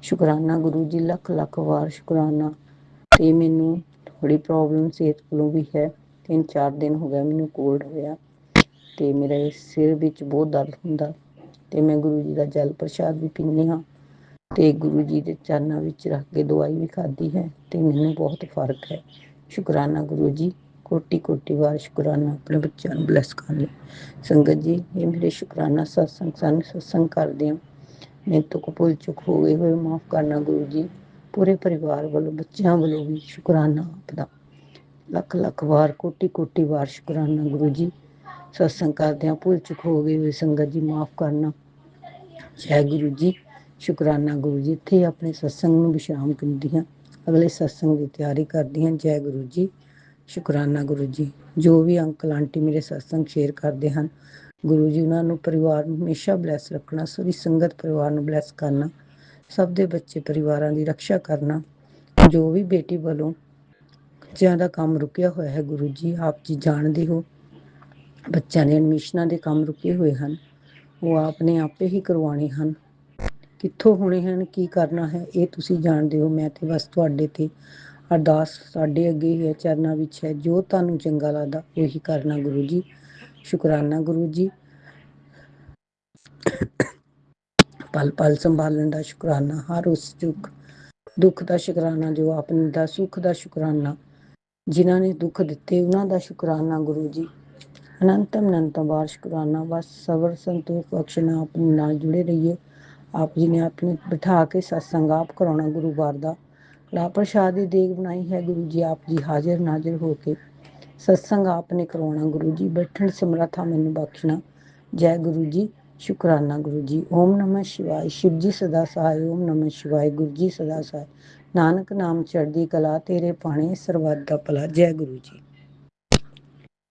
ਸ਼ੁਕਰਾਨਾ ਗੁਰੂ ਜੀ। ਲੱਖ ਲੱਖ ਵਾਰ ਸ਼ੁਕਰਾਨਾ। ਤੇ ਮੈਨੂੰ ਥੋੜ੍ਹੀ ਪ੍ਰੋਬਲਮ ਸਿਹਤ ਕੋਲੋਂ ਵੀ ਹੈ। 3-4 ਦਿਨ ਹੋ ਗਿਆ ਮੈਨੂੰ ਕੋਲਡ ਹੋਇਆ ਤੇ ਮੇਰੇ ਸਿਰ ਵਿੱਚ ਬਹੁਤ ਦਰਦ ਹੁੰਦਾ ਤੇ ਮੈਂ ਗੁਰੂ ਜੀ ਦਾ ਜਲ ਪ੍ਰਸ਼ਾਦ ਵੀ ਪੀਂਦੀ ਹਾਂ ਤੇ ਗੁਰੂ ਜੀ ਦੇ ਚਰਨਾਂ ਵਿੱਚ ਰੱਖ ਕੇ ਦਵਾਈ ਵੀ ਖਾਧੀ ਹੈ ਤੇ ਮੈਨੂੰ ਬਹੁਤ ਫਰਕ ਹੈ। ਸ਼ੁਕਰਾਨਾ ਗੁਰੂ ਜੀ। ਕੋਟੀ ਕੋਟੀ ਵਾਰ ਸ਼ੁਕਰਾਨਾ ਆਪਣੇ ਬੱਚਿਆਂ ਨੂੰ ਬਲੈਸ ਕਰਨ ਲਈ। ਸੰਗਤ ਜੀ, ਇਹ ਮੇਰੇ ਸ਼ੁਕਰਾਨਾ ਸਤਸੰਗ ਸਨ। ਸਤਸੰਗ ਕਰਦੇ ਹਾਂ, ਮੇਰੇ ਤੋਂ ਕੋ ਭੁੱਲ ਚੁੱਕ ਹੋ ਗਈ ਹੋਏ ਮਾਫ ਕਰਨਾ ਗੁਰੂ ਜੀ। ਪੂਰੇ ਪਰਿਵਾਰ ਵੱਲੋਂ, ਬੱਚਿਆਂ ਵੱਲੋਂ ਵੀ ਸ਼ੁਕਰਾਨਾ ਆਪਦਾ। ਲੱਖ ਲੱਖ ਵਾਰ, ਕੋਟੀ ਕੋਟੀ ਵਾਰ ਸ਼ੁਕਰਾਨਾ ਗੁਰੂ ਜੀ। ਸਤਸੰਗ ਕਰਦੇ ਹਾਂ, ਭੁੱਲ ਚੁੱਕ ਹੋ ਗਈ ਹੋਈ ਸੰਗਤ ਜੀ ਮਾਫ ਕਰਨਾ। ਜੈ ਗੁਰੂ ਜੀ, ਸ਼ੁਕਰਾਨਾ ਗੁਰੂ ਜੀ। ਇੱਥੇ ਆਪਣੇ ਸਤਸੰਗ ਨੂੰ ਵਿਸ਼ਰਾਮ ਦਿੰਦੀ ਹਾਂ, ਅਗਲੇ ਸਤਸੰਗ ਦੀ ਤਿਆਰੀ ਕਰਦੀ ਹਾਂ। ਜੈ ਗੁਰੂ ਜੀ, ਸ਼ੁਕਰਾਨਾ ਗੁਰੂ ਜੀ। ਜੋ ਵੀ ਅੰਕਲ ਆਂਟੀ ਮੇਰੇ ਸਤਸੰਗ ਸ਼ੇਅਰ ਕਰਦੇ ਹਨ, ਗੁਰੂ ਜੀ ਉਹਨਾਂ ਨੂੰ, ਪਰਿਵਾਰ ਨੂੰ ਹਮੇਸ਼ਾ ਬਲੈਸ ਰੱਖਣਾ। ਸਾਰੀ ਸੰਗਤ ਪਰਿਵਾਰ ਨੂੰ ਬਲੈਸ ਕਰਨਾ, ਸਭ ਦੇ ਬੱਚੇ ਪਰਿਵਾਰਾਂ ਦੀ ਰੱਖਿਆ ਕਰਨਾ। ਜੋ ਵੀ ਬੇਟੀ ਵੱਲੋਂ ਬੱਚਿਆਂ ਦਾ ਕੰਮ ਰੁਕਿਆ ਹੋਇਆ ਹੈ, ਗੁਰੂ ਜੀ ਆਪ ਜੀ ਜਾਣਦੇ ਹੋ। ਬੱਚਿਆਂ ਦੇ ਐਡਮਿਸ਼ਨਾਂ ਦੇ ਕੰਮ ਰੁਕੇ ਹੋਏ ਹਨ, ਉਹ ਆਪ ਨੇ ਆਪੇ ਹੀ ਕਰਵਾਉਣੇ ਹਨ। ਕਿੱਥੋਂ ਹੋਣੇ ਹਨ, ਕੀ ਕਰਨਾ ਹੈ, ਇਹ ਤੁਸੀਂ ਜਾਣਦੇ ਹੋ। ਮੈਂ ਤੇ ਬਸ ਤੁਹਾਡੇ ਤੇ ਅਰਦਾਸ ਸਾਡੇ ਅੱਗੇ ਹੀ ਹੈ, ਚਰਨਾਂ ਵਿੱਚ ਹੈ। ਜੋ ਤੁਹਾਨੂੰ ਚੰਗਾ ਲੱਗਦਾ ਉਹੀ ਕਰਨਾ ਗੁਰੂ ਜੀ। ਸ਼ੁਕਰਾਨਾ ਗੁਰੂ ਜੀ। ਪਲ ਪਲ ਸੰਭਾਲਣ ਦਾ ਸ਼ੁਕਰਾਨਾ, ਹਰ ਉਸ ਦੁੱਖ ਦਾ ਸ਼ੁਕਰਾਨਾ ਜੋ ਆਪ ਨੇ ਦਾ, ਸੁੱਖ ਦਾ ਸ਼ੁਕਰਾਨਾ ਜਿਨ੍ਹਾਂ ਨੇ ਦੁੱਖ ਦਿੱਤੇ ਉਹਨਾਂ ਦਾ ਸ਼ੁਕਰਾਨਾ ਗੁਰੂ ਜੀ। ਅਨੰਤਮ ਅਨੰਤਮ ਵਾਰ ਸ਼ੁਕਰਾਨਾ। ਬਸ ਸਬਰ ਸੰਤੋਖ ਬਖਸ਼ਣਾ, ਆਪਣੇ ਨਾਲ ਜੁੜੇ ਰਹੀਏ। ਆਪ ਜੀ ਨੇ ਆਪਣੇ ਬਿਠਾ ਕੇ ਸਤਸੰਗ ਆਪ ਕਰਾਉਣਾ ਗੁਰੂਵਾਰ ਦਾ। ਕੜਾਹ ਪ੍ਰਸ਼ਾਦ ਦੀ ਦੇਗ ਬਣਾਈ ਹੈ ਗੁਰੂ ਜੀ, ਆਪ ਜੀ ਹਾਜ਼ਰ ਨਾਜ਼ਰ ਹੋ ਕੇ ਸਤਸੰਗ ਆਪ ਨੇ ਕਰਵਾਉਣਾ ਗੁਰੂ ਜੀ। ਬੈਠਣ ਸਮਰੱਥਾ ਮੈਨੂੰ ਬਖਸ਼ਣਾ। ਜੈ ਗੁਰੂ ਜੀ, ਸ਼ੁਕਰਾਨਾ ਗੁਰੂ ਜੀ। ਓਮ ਨਮः ਸ਼ਿਵਾਏ। ਸ਼ਿਵ ਜੀ ਸਦਾ ਸਹਾਇ। ਓਮ ਨਮः ਸ਼ਿਵਾਏ। ਗੁਰੂ ਜੀ ਸਦਾ ਸਹਾਇ। ਨਾਨਕ ਨਾਮ ਚੜ੍ਹਦੀ ਕਲਾ, ਤੇਰੇ ਭਾਣੇ ਸਰਬੱਤ ਦਾ ਭਲਾ। ਜੈ ਗੁਰੂ ਜੀ।